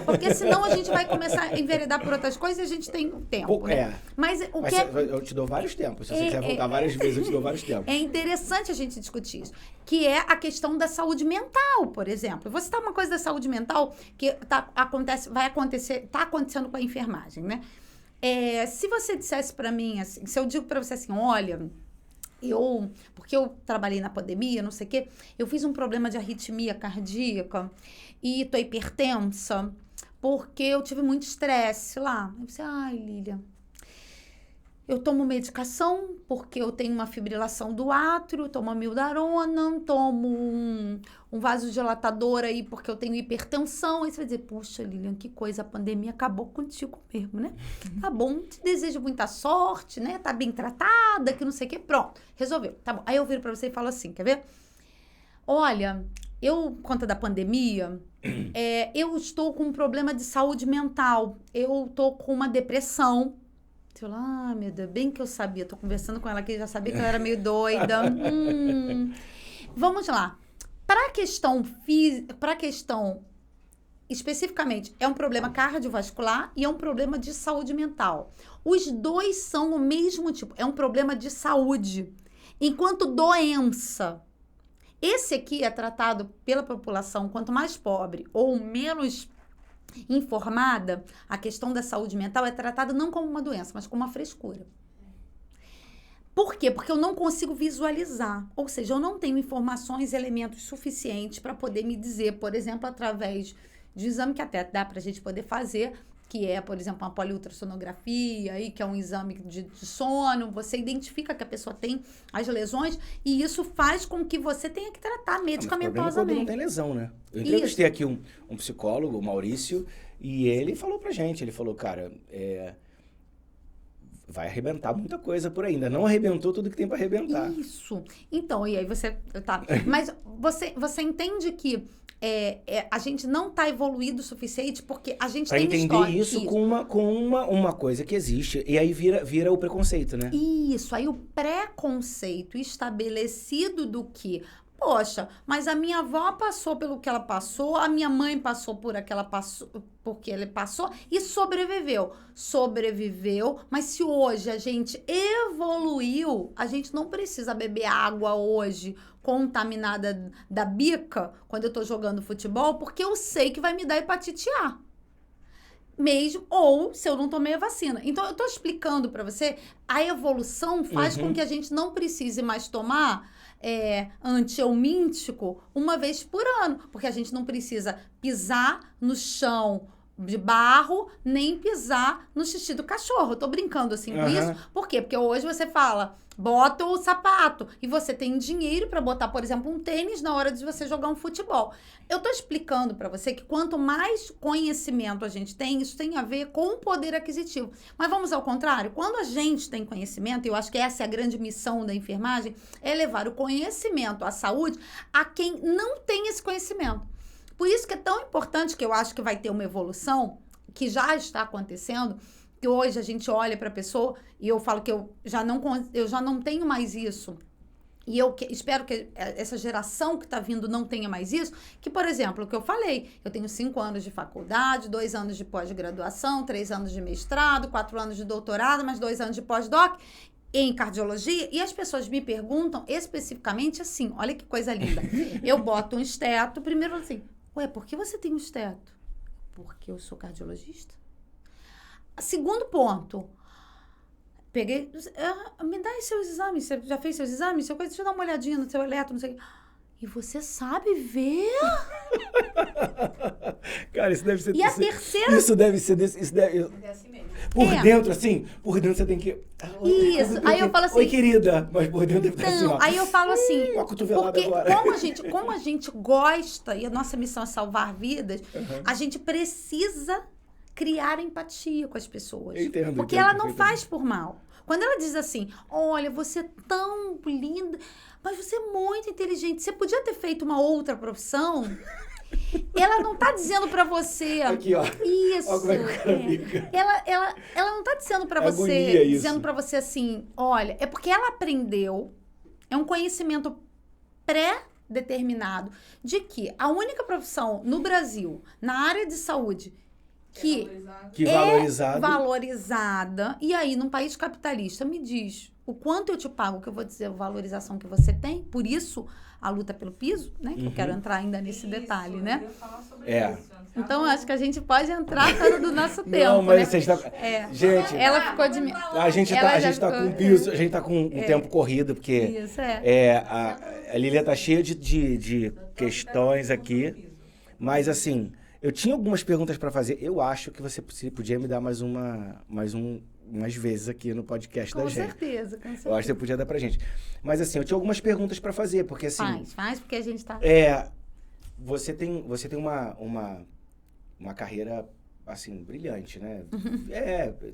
porque senão a gente vai começar a enveredar por outras coisas e a gente tem tempo. Né? Mas eu te dou vários tempos. Se você quiser voltar várias vezes, eu te dou vários tempos. É interessante a gente discutir isso. Que é a questão da saúde mental, por exemplo. Eu vou citar uma coisa da saúde mental que está acontecendo com a enfermagem, né? Se você dissesse para mim, assim, se eu digo para você assim, olha, porque eu trabalhei na pandemia, não sei o quê, eu fiz um problema de arritmia cardíaca e tô hipertensa porque eu tive muito estresse lá. Eu disse, ai, Lília, eu tomo medicação porque eu tenho uma fibrilação do átrio, tomo amiodarona, tomo um vasodilatador aí porque eu tenho hipertensão. Aí você vai dizer, poxa, Lilian, que coisa, a pandemia acabou contigo mesmo, né? Tá bom, te desejo muita sorte, né? Tá bem tratada, que não sei o quê. Pronto, resolveu. Tá bom. Aí eu viro pra você e falo assim, quer ver? Olha, eu, por conta da pandemia, eu estou com um problema de saúde mental. Eu tô com uma depressão. Eu lá, ah, meu Deus, bem que eu sabia. Tô conversando com ela aqui, já sabia que ela era meio doida. Vamos lá. Para a questão física, para a questão especificamente, é um problema cardiovascular e é um problema de saúde mental. Os dois são o mesmo tipo, é um problema de saúde. Enquanto doença, esse aqui é tratado pela população, quanto mais pobre ou menos informada, a questão da saúde mental é tratada não como uma doença, mas como uma frescura. Por quê? Porque eu não consigo visualizar, ou seja, eu não tenho informações e elementos suficientes para poder me dizer, por exemplo, através de exame que até dá para a gente poder fazer, que é, por exemplo, uma poliultrassonografia, aí, que é um exame de sono, você identifica que a pessoa tem as lesões e isso faz com que você tenha que tratar medicamentosamente. Quando não tem lesão, né? Eu entrevistei aqui um psicólogo, o Maurício, e ele falou pra gente, ele falou, cara, vai arrebentar muita coisa por aí. Ainda não arrebentou tudo que tem pra arrebentar. Isso. Então, e aí você... Tá. Mas você entende que a gente não está evoluído o suficiente porque a gente tem história. Para entender isso com uma coisa que existe. E aí vira o preconceito, né? Isso. Aí o preconceito estabelecido do que... Poxa, mas a minha avó passou pelo que ela passou, a minha mãe passou por aquela porque ela passou e sobreviveu. Sobreviveu, mas se hoje a gente evoluiu, a gente não precisa beber água hoje contaminada da bica quando eu tô jogando futebol, porque eu sei que vai me dar hepatite A. Mesmo, ou se eu não tomei a vacina. Então, eu tô explicando para você, a evolução faz com que a gente não precise mais tomar antihelmíntico uma vez por ano, porque a gente não precisa pisar no chão de barro, nem pisar no xixi do cachorro. Eu tô brincando assim com isso. Por quê? Porque hoje você fala, bota o sapato, e você tem dinheiro para botar, por exemplo, um tênis na hora de você jogar um futebol. Eu tô explicando para você que quanto mais conhecimento a gente tem, isso tem a ver com o poder aquisitivo. Mas vamos ao contrário, quando a gente tem conhecimento, e eu acho que essa é a grande missão da enfermagem, é levar o conhecimento, a saúde, a quem não tem esse conhecimento. Por isso que é tão importante que eu acho que vai ter uma evolução, que já está acontecendo, que hoje a gente olha para a pessoa e eu falo que eu já não tenho mais isso. E eu espero que essa geração que está vindo não tenha mais isso. Que, por exemplo, o que eu falei, eu tenho 5 anos de faculdade, 2 anos de pós-graduação, 3 anos de mestrado, 4 anos de doutorado, mais 2 anos de pós-doc em cardiologia, e as pessoas me perguntam especificamente assim, olha que coisa linda. Eu boto um esteto, primeiro assim, ué, por que você tem um esteto? Porque eu sou cardiologista. Segundo ponto, peguei, me dá aí seus exames, você já fez seus exames? Deixa eu dar uma olhadinha no seu eletro, não sei o quê. E você sabe ver? Cara, isso deve ser... E a terceira... Isso deve ser... Isso deve... É assim mesmo. Por dentro você tem que... Isso, aí eu falo assim... Oi, querida, mas por dentro deve estar assim, ó. Aí eu falo assim... Uma cotovelada porque agora. como a gente gosta, e a nossa missão é salvar vidas, a gente precisa criar empatia com as pessoas. Porque ela não faz por mal. Quando ela diz assim, olha, você é tão linda, mas você é muito inteligente, você podia ter feito uma outra profissão... Ela não tá dizendo pra você... Aqui, ó. Isso. Ó, como é que o cara fica. Ela não tá dizendo pra você... Agonia, dizendo pra você assim... Olha, é porque ela aprendeu... É um conhecimento pré-determinado de que a única profissão no Brasil, na área de saúde... que é valorizada. E aí, num país capitalista, me diz o quanto eu te pago, que eu vou dizer a valorização que você tem. Por isso, a luta pelo piso, né? Que eu quero entrar ainda nesse detalhe, né? Eu ia falar sobre isso. Então, acho que a gente pode entrar fora do nosso tempo, não, mas né? você está... Gente... Ela ficou de... A gente tá com um piso, a gente tá com um tempo corrido, porque... Isso, a Lília tá cheia de questões aqui, mas assim... Eu tinha algumas perguntas para fazer. Eu acho que você podia me dar umas vezes aqui no podcast da gente. Com certeza. Eu acho que você podia dar pra gente. Mas assim, eu tinha algumas perguntas para fazer, porque assim... Faz, porque a gente tá... Você tem uma carreira, assim, brilhante, né?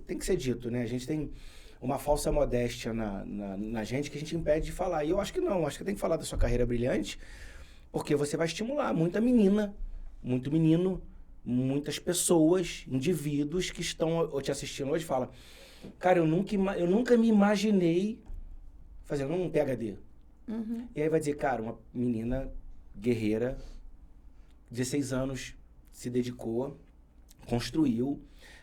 Tem que ser dito, né? A gente tem uma falsa modéstia na gente que a gente impede de falar. E eu acho que não. Acho que tem que falar da sua carreira brilhante, porque você vai estimular muita menina, muito menino, muitas pessoas, indivíduos que estão te assistindo hoje e falam, cara, eu nunca me imaginei fazendo um PhD. E aí vai dizer, cara, uma menina guerreira, 16 anos, se dedicou, construiu,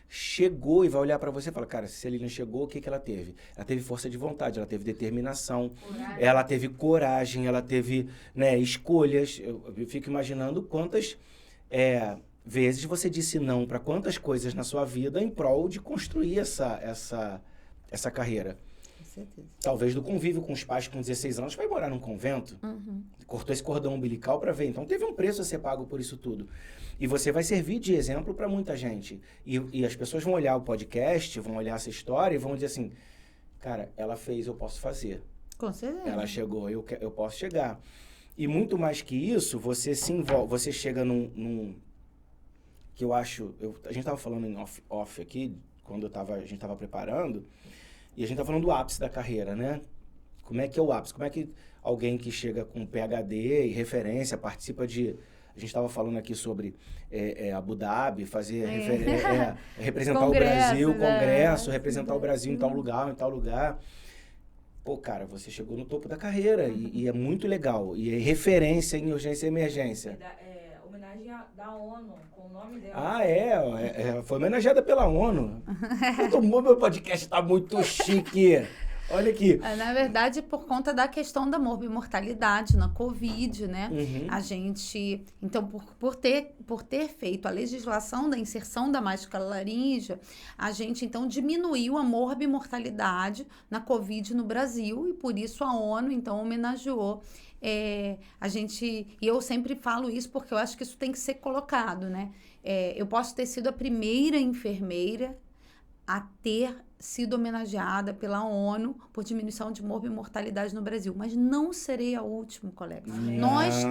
chegou e vai olhar para você e falar, cara, se a Lilian chegou, o que ela teve? Ela teve força de vontade, ela teve determinação, ela teve coragem, ela teve, né, escolhas. Eu fico imaginando quantas vezes você disse não para quantas coisas na sua vida em prol de construir essa carreira. Com certeza. Talvez do convívio com os pais com 16 anos, vai morar num convento, cortou esse cordão umbilical para ver. Então teve um preço a ser pago por isso tudo. E você vai servir de exemplo para muita gente. E as pessoas vão olhar o podcast, vão olhar essa história e vão dizer assim, cara, ela fez, eu posso fazer. Com certeza. Ela chegou, eu posso chegar. E muito mais que isso, você se envolve, você chega num que eu acho... a gente estava falando em off aqui, quando a gente estava preparando, e a gente estava falando do ápice da carreira, né? Como é que é o ápice? Como é que alguém que chega com PhD e referência, participa de... A gente estava falando aqui sobre Abu Dhabi, fazer representar o Brasil, congresso, representar o Brasil em tal lugar. Pô, cara, você chegou no topo da carreira e é muito legal. E é referência em urgência e emergência. Homenagem da ONU, com o nome dela. Foi homenageada pela ONU. Meu podcast tá muito chique. Olha aqui. Na verdade, por conta da questão da morbimortalidade na Covid, né? A gente... Então, por ter feito a legislação da inserção da máscara laríngea, a gente, então, diminuiu a morbimortalidade na Covid no Brasil e, por isso, a ONU, então, homenageou a gente... E eu sempre falo isso porque eu acho que isso tem que ser colocado, né? Eu posso ter sido a primeira enfermeira a ter sido homenageada pela ONU por diminuição de morbimortalidade no Brasil, mas não serei a última, colega. Nós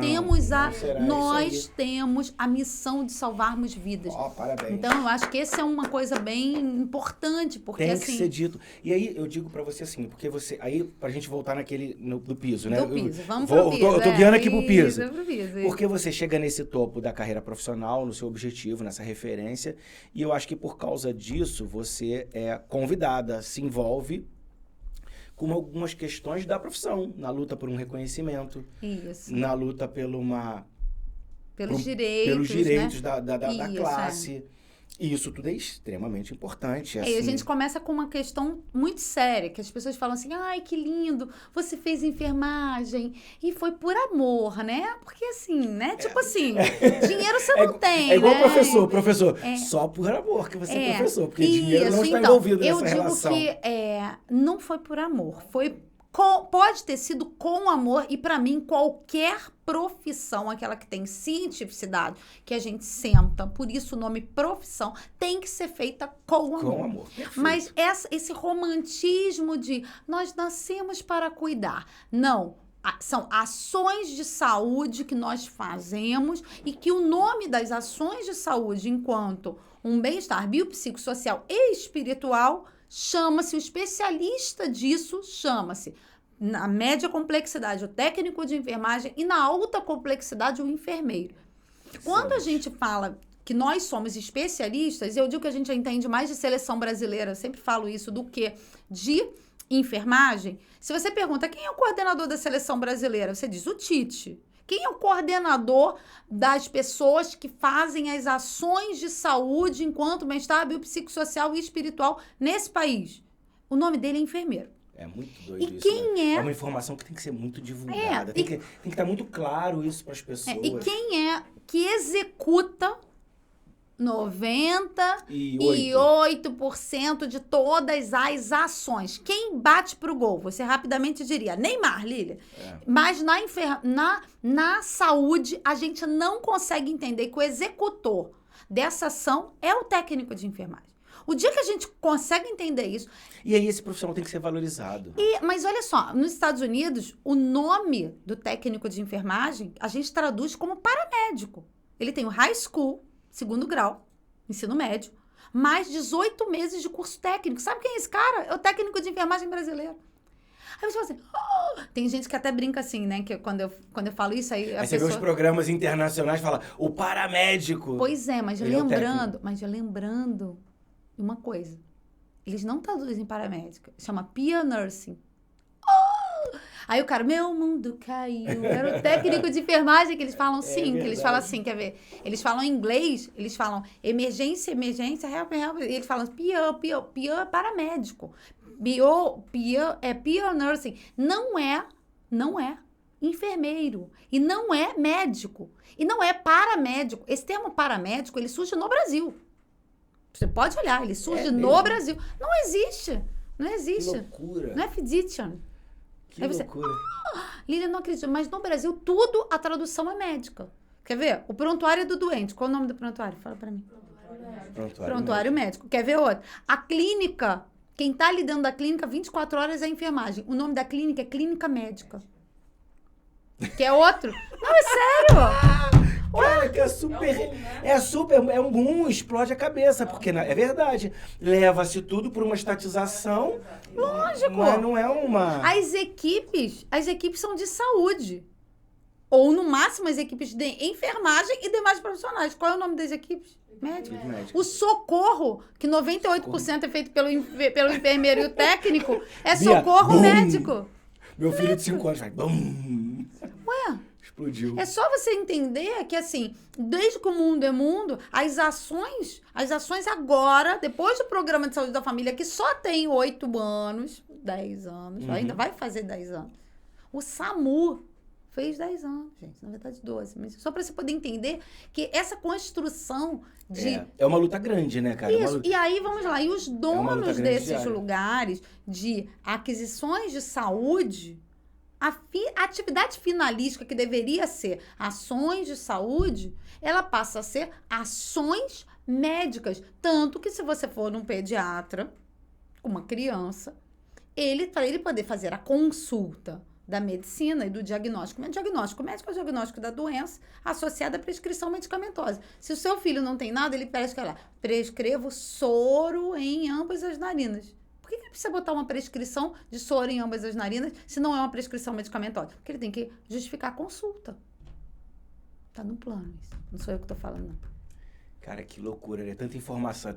temos a missão de salvarmos vidas. Parabéns. Então, eu acho que essa é uma coisa bem importante, porque tem que ser dito. E aí, eu digo pra você assim, porque você... Aí, pra gente voltar do piso, né? Do piso, vamos pro piso. Eu tô guiando aqui pro piso. Isso. Porque você chega nesse topo da carreira profissional, no seu objetivo, nessa referência, e eu acho que por causa disso, você é convidada, se envolve com algumas questões da profissão, na luta por um reconhecimento, na luta pelos direitos, né? da classe. E isso tudo é extremamente importante. E a gente começa com uma questão muito séria, que as pessoas falam assim, ai, que lindo, você fez enfermagem e foi por amor, né? Porque assim, né? Tipo assim, dinheiro você não tem, É igual né? professor. Só por amor que você é professor, porque dinheiro não está envolvido nessa relação. Eu digo que não foi por amor, pode ter sido com amor, e para mim qualquer profissão, aquela que tem cientificidade, que a gente senta, por isso o nome profissão, tem que ser feita com amor. Mas esse romantismo de nós nascemos para cuidar, não. São ações de saúde que nós fazemos e que o nome das ações de saúde enquanto um bem-estar biopsicossocial e espiritual chama-se, o especialista disso chama-se, na média complexidade, o técnico de enfermagem, e na alta complexidade, o enfermeiro. Quando a gente fala que nós somos especialistas, eu digo que a gente já entende mais de seleção brasileira, eu sempre falo isso, do que de enfermagem. Se você pergunta quem é o coordenador da seleção brasileira, você diz o Tite. Quem é o coordenador das pessoas que fazem as ações de saúde enquanto bem-estar biopsicossocial e espiritual nesse país? O nome dele é enfermeiro. É muito doido isso. Quem é uma informação que tem que ser muito divulgada. Tem que estar muito claro isso para as pessoas. E quem é que executa 98% de todas as ações? Quem bate pro gol? Você rapidamente diria Neymar, Lília. Mas na saúde, a gente não consegue entender que o executor dessa ação é o técnico de enfermagem. O dia que a gente consegue entender isso... E aí esse profissional tem que ser valorizado. Mas olha só, nos Estados Unidos, o nome do técnico de enfermagem, a gente traduz como paramédico. Ele tem o high school, 2º grau, ensino médio, mais 18 meses de curso técnico. Sabe quem é esse cara? É o técnico de enfermagem brasileiro. Aí você fala assim, tem gente que até brinca assim, né? Que quando eu falo isso, aí a pessoa... Você vê os programas internacionais e fala, o paramédico. Pois é, mas lembrando uma coisa. Eles não traduzem paramédico. Chama peer nursing. Aí o cara, meu mundo caiu. Era o técnico de enfermagem que eles falam que eles falam assim, quer ver? Eles falam em inglês, eles falam emergência, help. E eles falam peer é paramédico. Peer é peer nursing. Não é enfermeiro. E não é médico. E não é paramédico. Esse termo paramédico, ele surge no Brasil. Você pode olhar, ele surge no Brasil. Não existe. Que loucura. Não é physician. Que loucura. Lília, não acredito. Mas no Brasil, tudo, a tradução é médica. Quer ver? O prontuário do doente. Qual é o nome do prontuário? Fala pra mim. Prontuário médico. Quer ver outro? A clínica, quem tá ali dentro da clínica 24 horas é a enfermagem. O nome da clínica é clínica médica. Que é outro? Não, é sério. Cara, que é um boom, explode a cabeça, porque é verdade. Leva-se tudo por uma estatização. Lógico. Mas não é uma... As equipes são de saúde. Ou, no máximo, as equipes de enfermagem e demais profissionais. Qual é o nome das equipes? Médico. O socorro, que 98% é feito pelo enfermeiro e o técnico, é socorro médico. Meu filho de 5 anos faz bum. Ué? Explodiu. É só você entender que, assim, desde que o mundo é mundo, as ações agora, depois do programa de saúde da família, que só tem 8 anos, 10 anos, ainda vai fazer 10 anos. O SAMU fez 10 anos, gente, na verdade 12. Mas só para você poder entender que essa construção de... É uma luta grande, né, cara? Isso, e aí, vamos lá, e os donos desses diária. Lugares de aquisições de saúde... A atividade finalística, que deveria ser ações de saúde, ela passa a ser ações médicas. Tanto que, se você for num pediatra, uma criança, para ele poder fazer a consulta da medicina e do diagnóstico. O diagnóstico médico é o diagnóstico da doença associada à prescrição medicamentosa. Se o seu filho não tem nada, ele prescrevo soro em ambas as narinas. Por que ele precisa botar uma prescrição de soro em ambas as narinas se não é uma prescrição medicamentosa? Porque ele tem que justificar a consulta. Tá no plano isso. Não sou eu que tô falando, não. Cara, que loucura, né? Tanta informação.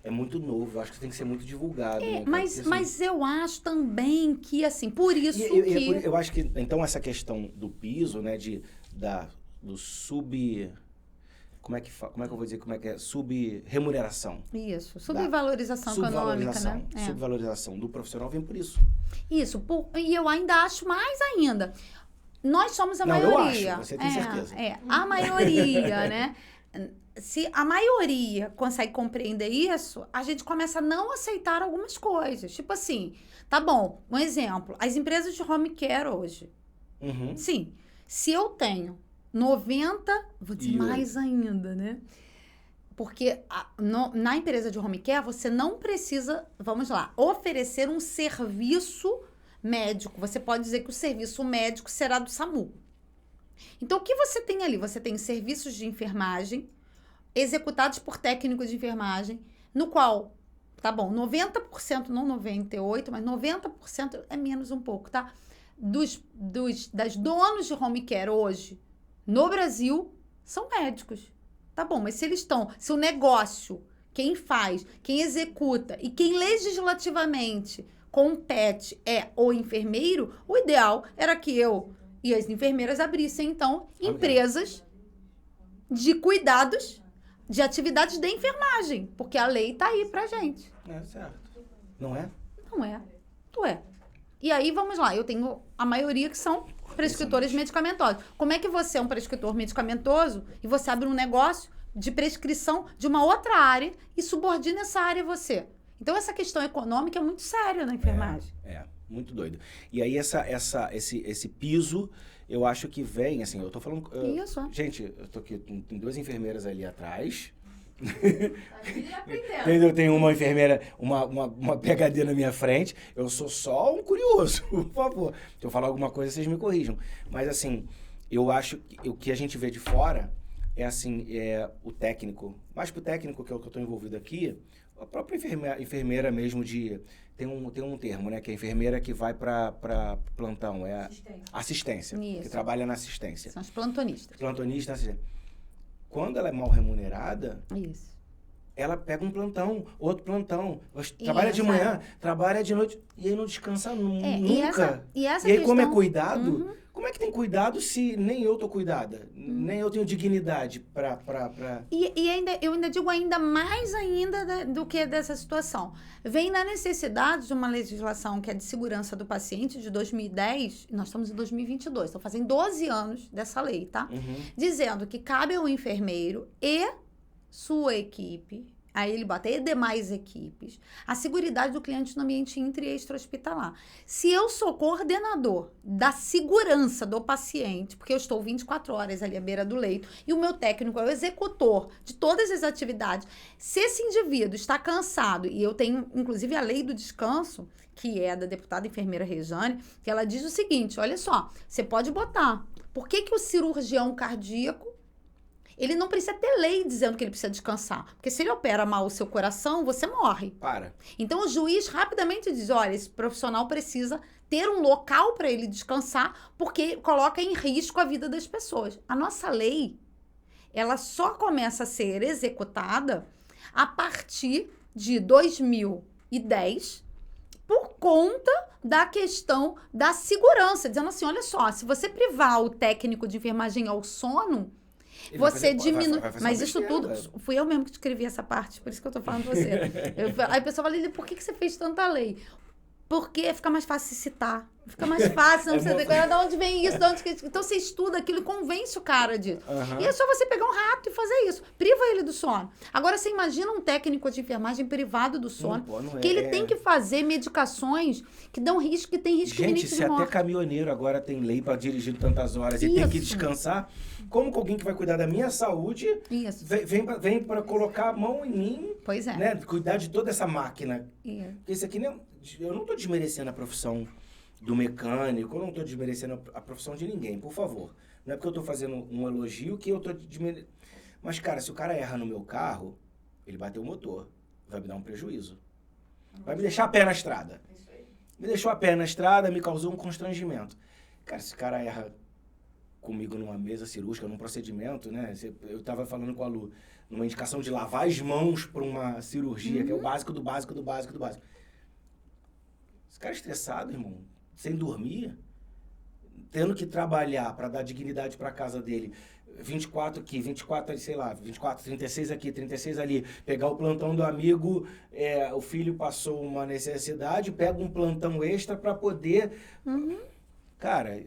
É muito novo. Eu acho que tem que ser muito divulgado. Né, mas eu acho também que, assim, por isso eu acho que, então, essa questão do piso, né, do sub... Como é que eu vou dizer? Sub-remuneração. Isso. Subvalorização econômica, né? Subvalorização do profissional vem por isso. Isso. E eu ainda acho mais ainda. Nós somos a maioria. Eu acho. Você tem certeza. A maioria, né? Se a maioria consegue compreender isso, a gente começa a não aceitar algumas coisas. Tipo assim, tá bom, um exemplo. As empresas de home care hoje. Uhum. Sim. Se eu tenho 90, vou dizer mais ainda, né? Porque na empresa de home care, você não precisa, vamos lá, oferecer um serviço médico. Você pode dizer que o serviço médico será do SAMU. Então, o que você tem ali? Você tem serviços de enfermagem executados por técnicos de enfermagem, no qual, tá bom, 90%, não 98%, mas 90% é menos um pouco, tá? Das donos de home care hoje, no Brasil, são médicos. Tá bom, mas se o negócio, quem faz, quem executa e quem legislativamente compete é o enfermeiro, o ideal era que eu e as enfermeiras abrissem, então, empresas de cuidados, de atividades de enfermagem, porque a lei tá aí pra gente. É certo. Não é? Não é. Tu é. E aí, vamos lá, eu tenho a maioria que são prescritores medicamentosos. Como é que você é um prescritor medicamentoso e você abre um negócio de prescrição de uma outra área e subordina essa área a você? Então, essa questão econômica é muito séria na enfermagem. Muito doido. E aí esse piso, eu acho que vem, assim, eu tô falando... Isso. Gente, eu tô aqui, tem 2 enfermeiras ali atrás. Aprendendo. Entendeu? Tem uma enfermeira, uma PhD na minha frente. Eu sou só um curioso, por favor. Se eu falar alguma coisa, vocês me corrijam. Mas, assim, eu acho que o que a gente vê de fora é, assim, o técnico. Mais pro técnico, que é o que eu tô envolvido aqui, a própria enfermeira mesmo de... Tem um termo, né? Que é a enfermeira que vai para plantão. É assistência. Isso. Que trabalha na assistência. São os plantonistas. Plantonista, assistência. Quando ela é mal remunerada, Isso. ela pega um plantão, outro plantão. Trabalha de manhã, trabalha de noite. E aí não descansa nunca. E essa aí, questão... como é cuidado... Como é que tem cuidado se nem eu tô cuidada? Nem eu tenho dignidade pra... E ainda, eu ainda digo ainda mais ainda do que dessa situação. Vem na necessidade de uma legislação que é de segurança do paciente de 2010, nós estamos em 2022, estão fazendo 12 anos dessa lei, tá? Dizendo que cabe ao enfermeiro e sua equipe, aí ele bota e demais equipes, a seguridade do cliente no ambiente intra e extra-hospitalar. Se eu sou coordenador da segurança do paciente, porque eu estou 24 horas ali à beira do leito, e o meu técnico é o executor de todas as atividades, se esse indivíduo está cansado, e eu tenho, inclusive, a lei do descanso, que é da deputada enfermeira Rejane, que ela diz o seguinte, olha só, você pode botar, por que o cirurgião cardíaco ele não precisa ter lei dizendo que ele precisa descansar. Porque se ele opera mal o seu coração, você morre. Para. Então, o juiz rapidamente diz, olha, esse profissional precisa ter um local para ele descansar, porque coloca em risco a vida das pessoas. A nossa lei, ela só começa a ser executada a partir de 2010, por conta da questão da segurança. Dizendo assim, olha só, se você privar o técnico de enfermagem ao sono... Você diminui. Mas isso tudo. Fui eu mesmo que escrevi essa parte, por isso que eu tô falando pra você. Aí a pessoa fala, por que você fez tanta lei? Porque fica mais fácil citar. Fica mais fácil, não precisa decorar de onde vem isso, de onde que... Então você estuda aquilo e convence o cara disso. E é só você pegar um rato e fazer isso. Priva ele do sono. Agora você imagina um técnico de enfermagem privado do sono, que ele tem que fazer medicações que dão risco, que tem risco iminente de morte. Gente, se até caminhoneiro agora tem lei para dirigir tantas horas e tem que descansar, como que alguém que vai cuidar da minha saúde vem para colocar a mão em mim, pois é. Né? Cuidar de toda essa máquina. Porque isso aqui, eu não estou desmerecendo a profissão do mecânico, eu não estou desmerecendo a profissão de ninguém, por favor. Não é porque eu estou fazendo um elogio que eu estou desmerecendo. Mas, cara, se o cara erra no meu carro, ele bateu o motor, vai me dar um prejuízo. Vai me deixar a pé na estrada. Me deixou a pé na estrada, me causou um constrangimento. Cara, se o cara erra comigo numa mesa cirúrgica, num procedimento, né? Eu estava falando com a Lu, numa indicação de lavar as mãos para uma cirurgia, que é o básico do básico do básico do básico. Esse cara estressado, irmão, sem dormir, tendo que trabalhar para dar dignidade para a casa dele, 24 aqui, 24, sei lá, 24, 36 aqui, 36 ali, pegar o plantão do amigo, o filho passou uma necessidade, pega um plantão extra para poder... Cara,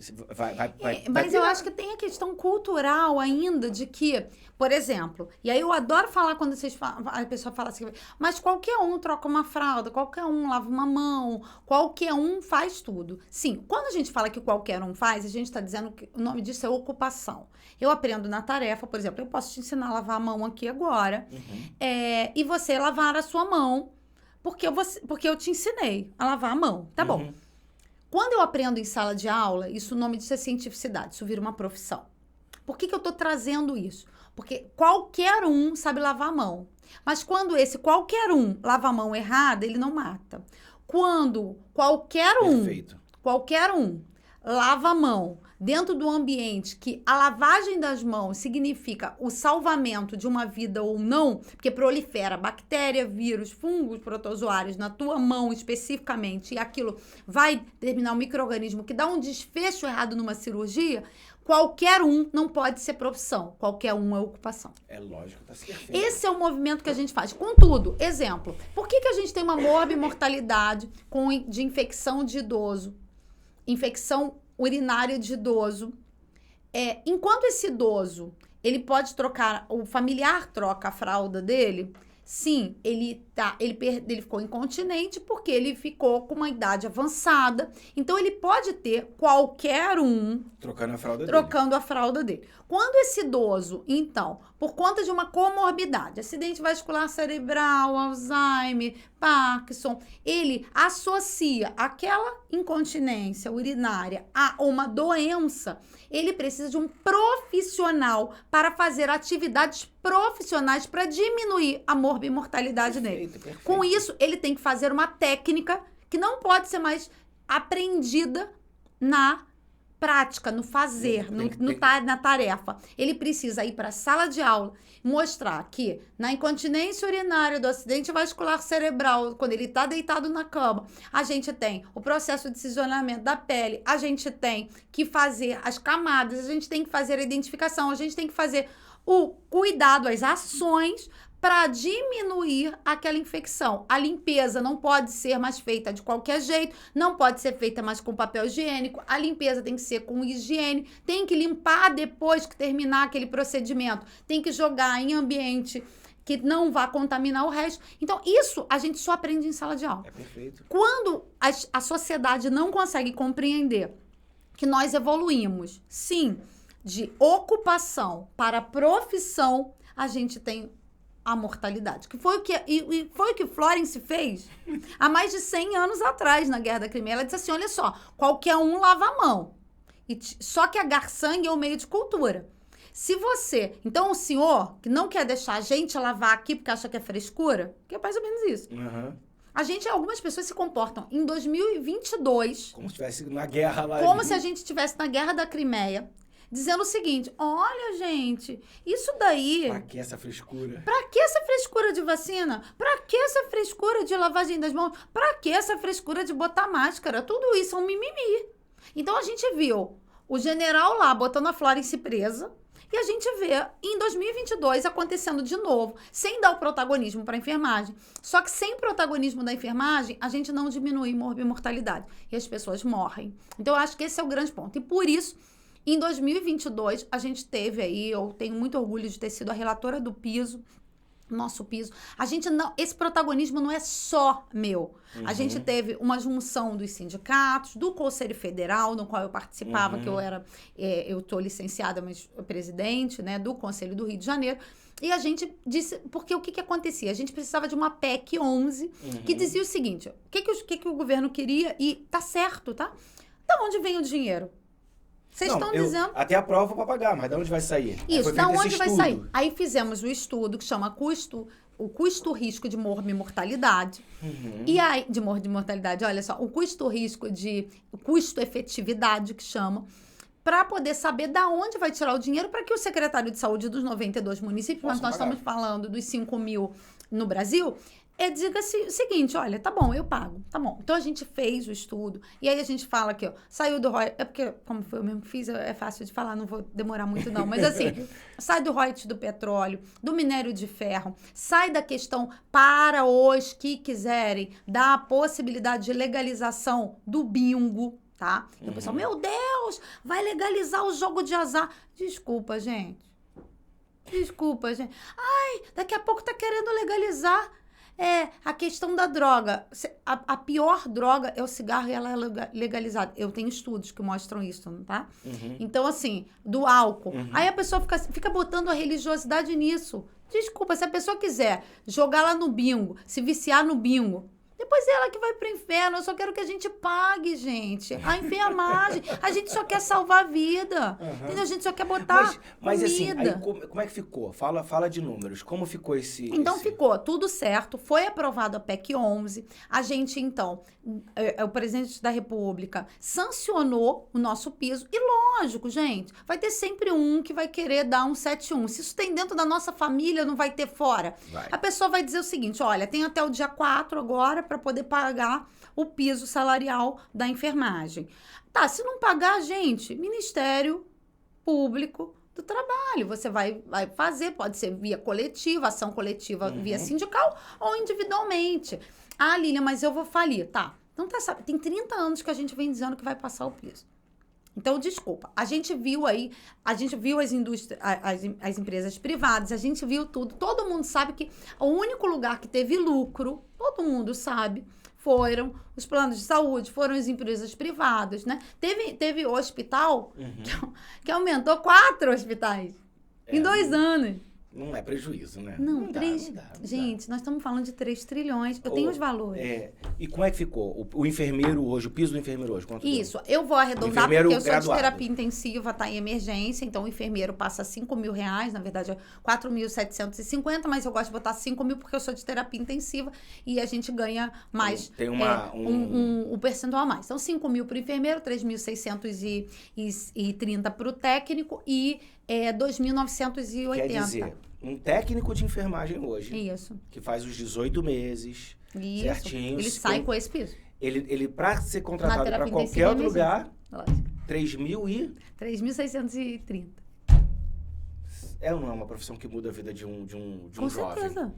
mas eu acho que tem a questão cultural ainda de que, por exemplo, e aí eu adoro falar quando a pessoa fala assim, mas qualquer um troca uma fralda, qualquer um lava uma mão, qualquer um faz tudo. Sim, quando a gente fala que qualquer um faz, a gente está dizendo que o nome disso é ocupação. Eu aprendo na tarefa, por exemplo, eu posso te ensinar a lavar a mão aqui agora, e você lavar a sua mão, porque eu te ensinei a lavar a mão, tá bom? Quando eu aprendo em sala de aula, isso o nome disso é cientificidade, isso vira uma profissão. Por que eu estou trazendo isso? Porque qualquer um sabe lavar a mão. Mas quando esse qualquer um lava a mão errada, ele não mata. Quando qualquer um lava a mão dentro do ambiente que a lavagem das mãos significa o salvamento de uma vida ou não, porque prolifera bactéria, vírus, fungos, protozoários na tua mão especificamente, e aquilo vai terminar um micro-organismo que dá um desfecho errado numa cirurgia, qualquer um não pode ser profissão, qualquer um é ocupação. É lógico, tá certo. Esse é o movimento que a gente faz. Contudo, exemplo, por que a gente tem uma morbimortalidade de infecção de idoso, infecção urinária de idoso? Enquanto esse idoso, ele pode trocar, o familiar troca a fralda dele, sim, ele Tá, ele ficou incontinente porque ele ficou com uma idade avançada. Então, ele pode ter qualquer um trocando a fralda dele. Quando esse idoso, então, por conta de uma comorbidade, acidente vascular cerebral, Alzheimer, Parkinson, ele associa aquela incontinência urinária a uma doença, ele precisa de um profissional para fazer atividades profissionais para diminuir a morbimortalidade dele. Perfeito. Com isso, ele tem que fazer uma técnica que não pode ser mais aprendida na prática, no fazer, na tarefa. Ele precisa ir para a sala de aula, mostrar que na incontinência urinária do acidente vascular cerebral, quando ele está deitado na cama, a gente tem o processo de cisionamento da pele, a gente tem que fazer as camadas, a gente tem que fazer a identificação, a gente tem que fazer o cuidado, as ações para diminuir aquela infecção. A limpeza não pode ser mais feita de qualquer jeito, não pode ser feita mais com papel higiênico, a limpeza tem que ser com higiene, tem que limpar depois que terminar aquele procedimento, tem que jogar em ambiente que não vá contaminar o resto. Então, isso a gente só aprende em sala de aula. É perfeito. Quando a sociedade não consegue compreender que nós evoluímos, sim, de ocupação para profissão, a gente tem a mortalidade. Que foi o que Florence fez há mais de 100 anos atrás, na Guerra da Crimeia. Ela disse assim, olha só, qualquer um lava a mão. Só que agar sangue é o meio de cultura. Se você... Então, o senhor, que não quer deixar a gente lavar aqui porque acha que é frescura, que é mais ou menos isso. Algumas pessoas se comportam em 2022... Como se estivesse na guerra lá. Como se a gente estivesse na Guerra da Crimeia, dizendo o seguinte, olha, gente, isso daí... Pra que essa frescura? Pra que essa frescura de vacina? Pra que essa frescura de lavagem das mãos? Pra que essa frescura de botar máscara? Tudo isso é um mimimi. Então, a gente viu o general lá botando a Florence presa e a gente vê em 2022 acontecendo de novo, sem dar o protagonismo para a enfermagem. Só que sem protagonismo da enfermagem, a gente não diminui morbimortalidade e as pessoas morrem. Então, eu acho que esse é o grande ponto. E por isso... Em 2022, a gente teve aí, eu tenho muito orgulho de ter sido a relatora do piso, nosso piso. A gente não, esse protagonismo não é só meu. A gente teve uma junção dos sindicatos, do Conselho Federal, no qual eu participava, que eu tô licenciada, mas presidente, né, do Conselho do Rio de Janeiro. E a gente disse, porque o que acontecia? A gente precisava de uma PEC 11, que dizia o seguinte, o que o governo queria, e tá certo, tá? Da onde vem o dinheiro? Vocês estão dizendo... Até a prova para pagar, mas de onde vai sair? Isso, da onde vai sair? Aí fizemos o estudo que chama o custo-risco de mortalidade. E aí, de mortalidade, olha só, o custo-risco de custo-efetividade, que chama, para poder saber da onde vai tirar o dinheiro para que o secretário de saúde dos 92 municípios, mas nós estamos falando dos 5 mil no Brasil... diga-se o seguinte, olha, tá bom, eu pago, tá bom. Então, a gente fez o estudo, e aí a gente fala aqui, ó, saiu do royalties, é porque, como foi eu mesmo que fiz, é fácil de falar, não vou demorar muito não, mas assim, sai do royalties do petróleo, do minério de ferro, sai da questão para os que quiserem da possibilidade de legalização do bingo, tá? E o pessoal, meu Deus, vai legalizar o jogo de azar. Desculpa, gente. Ai, daqui a pouco tá querendo legalizar a questão da droga. A pior droga é o cigarro e ela é legalizada. Eu tenho estudos que mostram isso, tá? Então, assim, do álcool. Aí a pessoa fica botando a religiosidade nisso. Desculpa, se a pessoa quiser jogar lá no bingo, se viciar no bingo, depois é ela que vai pro inferno. Eu só quero que a gente pague, gente. A enfermagem. A gente só quer salvar a vida. Entendeu? A gente só quer botar mas comida. Assim, aí, como é que ficou? Fala de números. Como ficou esse... Então, ficou tudo certo. Foi aprovado a PEC 11. A gente, então, o presidente da República sancionou o nosso piso. E lógico, gente, vai ter sempre um que vai querer dar um 7-1. Se isso tem dentro da nossa família, não vai ter fora. A pessoa vai dizer o seguinte, olha, tem até o dia 4 agora para poder pagar o piso salarial da enfermagem. Tá, se não pagar, gente, Ministério Público do Trabalho. Você vai fazer, pode ser via coletiva, ação coletiva via sindical ou individualmente. Ah, Lilian, mas eu vou falir. Tá, então tem 30 anos que a gente vem dizendo que vai passar o piso. Então, desculpa, a gente viu as indústrias, as empresas privadas, a gente viu tudo. Todo mundo sabe que o único lugar que teve lucro, todo mundo sabe, foram os planos de saúde, foram as empresas privadas, né? Teve hospital que aumentou 4 hospitais em 2 anos. Não é prejuízo, né? Não, 3... Gente, nós estamos falando de 3 trilhões. Eu tenho os valores. E como é que ficou? O enfermeiro hoje, o piso do enfermeiro hoje, quanto Isso, deu? eu vou arredondar porque eu sou graduado. de terapia intensiva, tá em emergência, então o enfermeiro passa R$5.000, na verdade é 4.750, mas eu gosto de botar 5.000 porque eu sou de terapia intensiva e a gente ganha mais, tem um percentual a mais. Então 5.000 para o enfermeiro, 3.630 para o técnico e 2.980. Quer dizer, um técnico de enfermagem hoje, isso, que faz os 18 meses, isso, certinho. ele sai com esse piso. Ele para ser contratado para qualquer outro lugar, 3.630. Não é uma profissão que muda a vida de um com jovem. Certeza.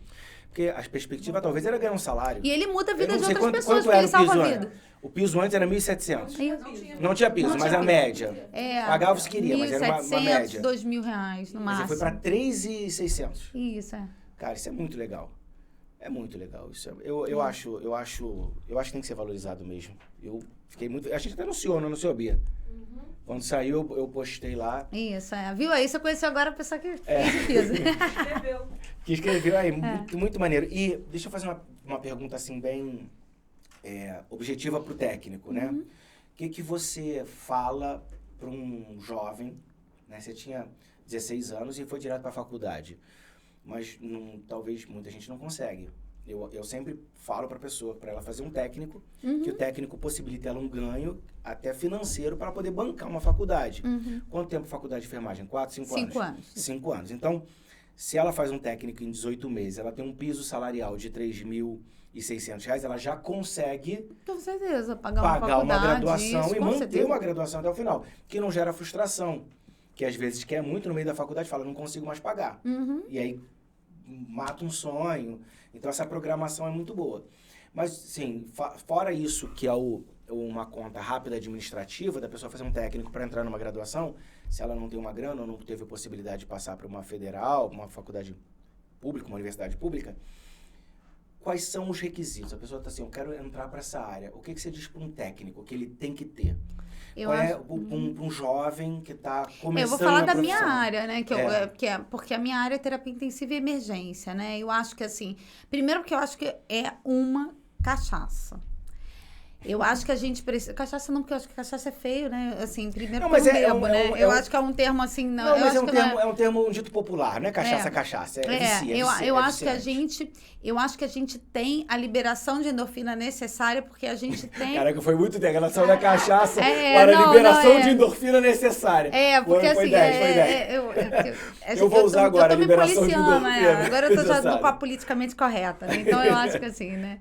Porque as perspectivas talvez era ganhar um salário. E ele muda a vida de outras pessoas, quanto porque ele salva a vida. O piso antes era 1.700. Não tinha piso, mas a média. Pagava se queria, mas era uma média. R$2.000 no máximo. Você foi para 3.600. Isso, Cara, isso é muito legal. É muito legal. Isso eu acho que tem que ser valorizado mesmo. Eu fiquei muito... A gente até anunciou, não anunciou, Bia? Quando saiu, eu postei lá. Isso, viu? Aí você conheceu agora a pessoa que fez o piso. Que escreveu aí, muito maneiro. E deixa eu fazer uma pergunta assim, bem objetiva pro técnico, né? O que você fala para um jovem, né? Você tinha 16 anos e foi direto para a faculdade. Mas talvez muita gente não consegue. Eu sempre falo para a pessoa, para ela fazer um técnico, que o técnico possibilita ela um ganho até financeiro para poder bancar uma faculdade. Quanto tempo faculdade de enfermagem? 4, 5 anos? 5 anos. 5 anos. Então, se ela faz um técnico em 18 meses, ela tem um piso salarial de R$3.600, ela já consegue... Com certeza, pagar uma graduação e manter uma graduação até o final. Que não gera frustração. Que às vezes quer muito no meio da faculdade e fala, não consigo mais pagar. E aí mata um sonho. Então, essa programação é muito boa. Mas, sim, fora isso, que é uma conta rápida administrativa, da pessoa fazer um técnico para entrar numa graduação, se ela não tem uma grana ou não teve a possibilidade de passar para uma federal, uma faculdade pública, uma universidade pública, quais são os requisitos? A pessoa está assim, eu quero entrar para essa área. O que você diz para um técnico que ele tem que ter? Um jovem que está começando. Eu vou falar da minha área, né? Porque a minha área é terapia intensiva e emergência, né? Eu acho que assim, primeiro porque eu acho que é uma cachaça. Eu acho que a gente precisa... Cachaça não, porque eu acho que cachaça é feio, né? Assim, primeiro porque eu não bebo, né? Eu acho que é um termo assim... Não, mas é um termo, um dito popular, não é cachaça, cachaça. Eu acho que a gente tem a liberação de endorfina necessária, porque a gente tem... Caraca, foi muito bem. A relação da cachaça para a liberação de endorfina necessária. Porque foi assim... 10. Eu vou usar agora a liberação de endorfina. Agora eu tô já com a politicamente correta, né? Então eu acho que assim, né?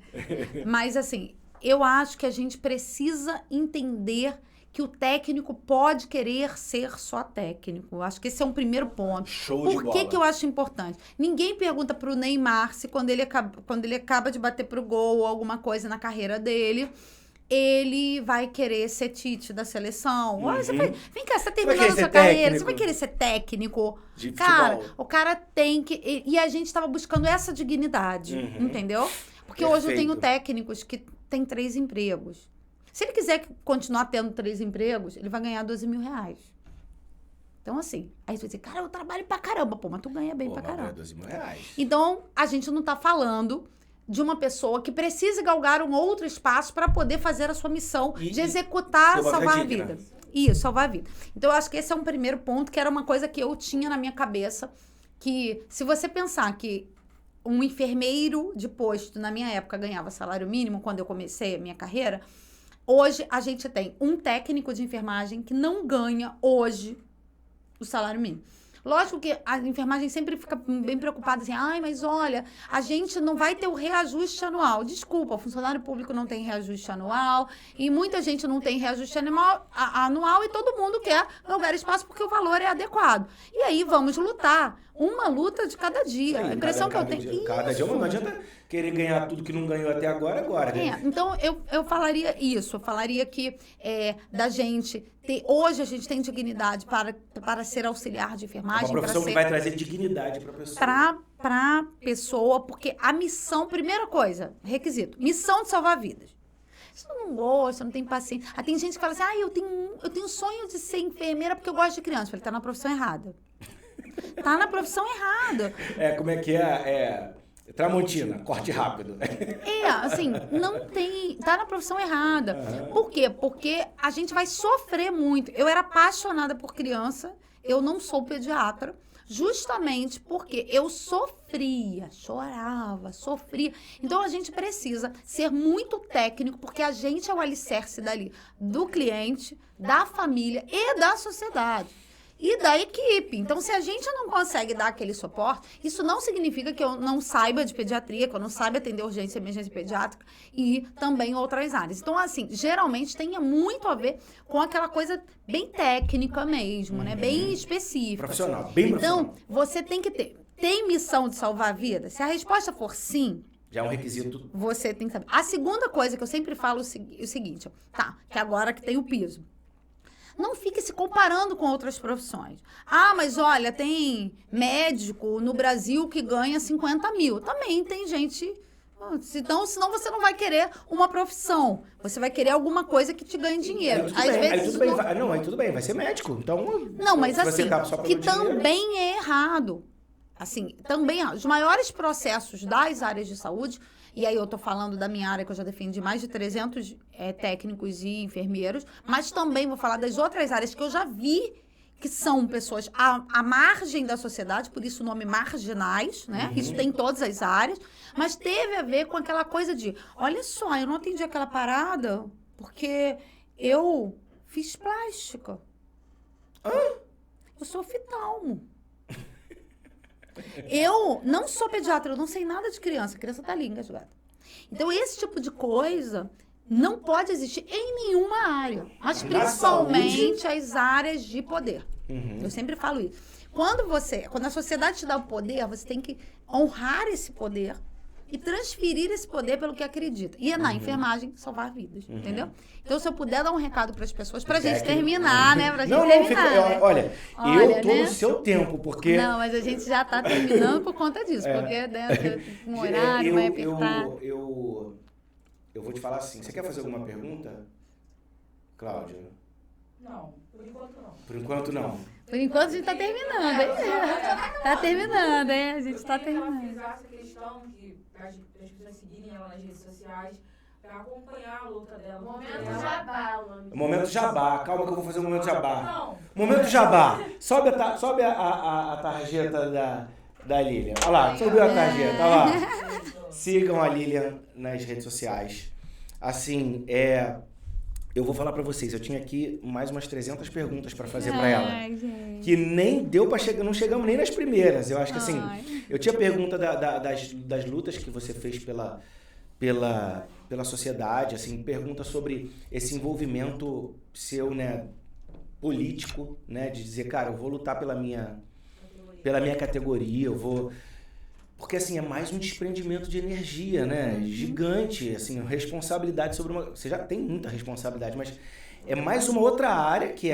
Mas assim... Eu acho que a gente precisa entender que o técnico pode querer ser só técnico. Eu acho que esse é um primeiro ponto. Show de bola. Por que eu acho importante? Ninguém pergunta pro Neymar se quando ele acaba de bater pro gol ou alguma coisa na carreira dele, ele vai querer ser Tite da seleção. Vem cá, você tá terminando a sua carreira, você vai querer ser técnico? De cara, futebol. o cara tem que... E a gente tava buscando essa dignidade, entendeu? Porque hoje eu tenho técnicos que têm 3 empregos. Se ele quiser continuar tendo 3 empregos, ele vai ganhar R$12.000. Então, assim, aí você vai dizer, cara, eu trabalho pra caramba. Pô, mas tu ganha bem pra caramba. R$12.000. Então, a gente não tá falando de uma pessoa que precisa galgar um outro espaço para poder fazer a sua missão de executar, salvar a vida. Isso, salvar a vida. Então, eu acho que esse é um primeiro ponto, que era uma coisa que eu tinha na minha cabeça, que se você pensar que um enfermeiro de posto, na minha época, ganhava salário mínimo quando eu comecei a minha carreira, hoje a gente tem um técnico de enfermagem que não ganha hoje o salário mínimo. Lógico que a enfermagem sempre fica bem preocupada assim, mas olha, a gente não vai ter o reajuste anual. Desculpa, o funcionário público não tem reajuste anual e muita gente não tem reajuste anual e todo mundo quer galgar espaço porque o valor é adequado. E aí vamos lutar. uma luta de cada dia. A impressão que eu tenho... Cada dia não adianta querer ganhar tudo que não ganhou até agora, né? Então, eu falaria isso. Eu falaria que da gente ter... Hoje a gente tem dignidade para ser auxiliar de enfermagem. Uma profissão que vai trazer dignidade para a pessoa. Para a pessoa, porque a missão... Primeira coisa, requisito. Missão de salvar vidas. Se eu não gosto, não tem paciência... Tem gente que fala assim, eu tenho sonho de ser enfermeira porque eu gosto de criança. Eu falei, tá na profissão errada. Tá na profissão errada. Como é que é? Tramontina, corte rápido. Assim, não tem... Tá na profissão errada. Por quê? Porque a gente vai sofrer muito. Eu era apaixonada por criança, eu não sou pediatra, justamente porque eu sofria, chorava, sofria. Então, a gente precisa ser muito técnico, porque a gente é o alicerce dali, do cliente, da família e da sociedade. E da equipe. Então, se a gente não consegue dar aquele suporte, isso não significa que eu não saiba de pediatria, que eu não saiba atender urgência e emergência pediátrica e também outras áreas. Então, assim, geralmente tem muito a ver com aquela coisa bem técnica mesmo, né? Bem específica. Profissional, bem profissional. Então, você tem que ter... Tem missão de salvar vidas? Se a resposta for sim... Já é um requisito. Você tem que saber. A segunda coisa que eu sempre falo é o seguinte, que agora que tem o piso. Não fique se comparando com outras profissões. Mas olha, tem médico no Brasil que ganha 50 mil. Também tem gente... Senão você não vai querer uma profissão. Você vai querer alguma coisa que te ganhe dinheiro. Aí tudo bem, vai ser médico. Então, não, mas assim, que também é errado. Assim, também os maiores processos das áreas de saúde... E aí eu tô falando da minha área, que eu já defendi mais de 300 técnicos e enfermeiros, mas também vou falar das outras áreas que eu já vi que são pessoas à margem da sociedade, por isso o nome marginais, né? Isso tem em todas as áreas, mas teve a ver com aquela coisa de, olha só, eu não atendi aquela parada porque eu fiz plástica. Eu sou oftalmo. Eu não sou pediatra, eu não sei nada de criança. A criança tá ali engasgada. Então, esse tipo de coisa não pode existir em nenhuma área. Mas principalmente as áreas de poder. Eu sempre falo isso. Quando a sociedade te dá o poder, você tem que honrar esse poder e transferir esse poder pelo que acredita. E na enfermagem, salvar vidas, entendeu? Então, se eu puder dar um recado para as pessoas, pra gente terminar, né? Pra gente terminar. Olha, eu tô no seu tempo, porque... Não, mas a gente já tá terminando por conta disso, porque um horário vai apertar. Eu vou te falar assim, você quer fazer alguma pergunta, Cláudia? Não, por enquanto não. Por enquanto não. Por enquanto a gente tá terminando, hein? Tá terminando, hein? A gente tá terminando. Eu essa questão para as pessoas seguirem ela nas redes sociais, para acompanhar a luta dela. Momento jabá, mano. Momento jabá. Calma que eu vou fazer um momento jabá. Não. Momento jabá. Sobe a tarjeta da Lilian. Olha lá, subiu a tarjeta. Olha lá. Sigam a Lilian nas redes sociais. Assim, eu vou falar pra vocês, eu tinha aqui mais umas 300 perguntas pra fazer pra ela. Gente. Que nem deu pra chegar, não chegamos nem nas primeiras. Eu acho que assim, eu tinha pergunta das lutas que você fez pela sociedade, assim, pergunta sobre esse envolvimento seu, né, político, né, de dizer, cara, eu vou lutar pela minha categoria, eu vou... Porque, assim, é mais um desprendimento de energia, né? Gigante, assim, responsabilidade sobre uma... Você já tem muita responsabilidade, mas é mais uma outra área que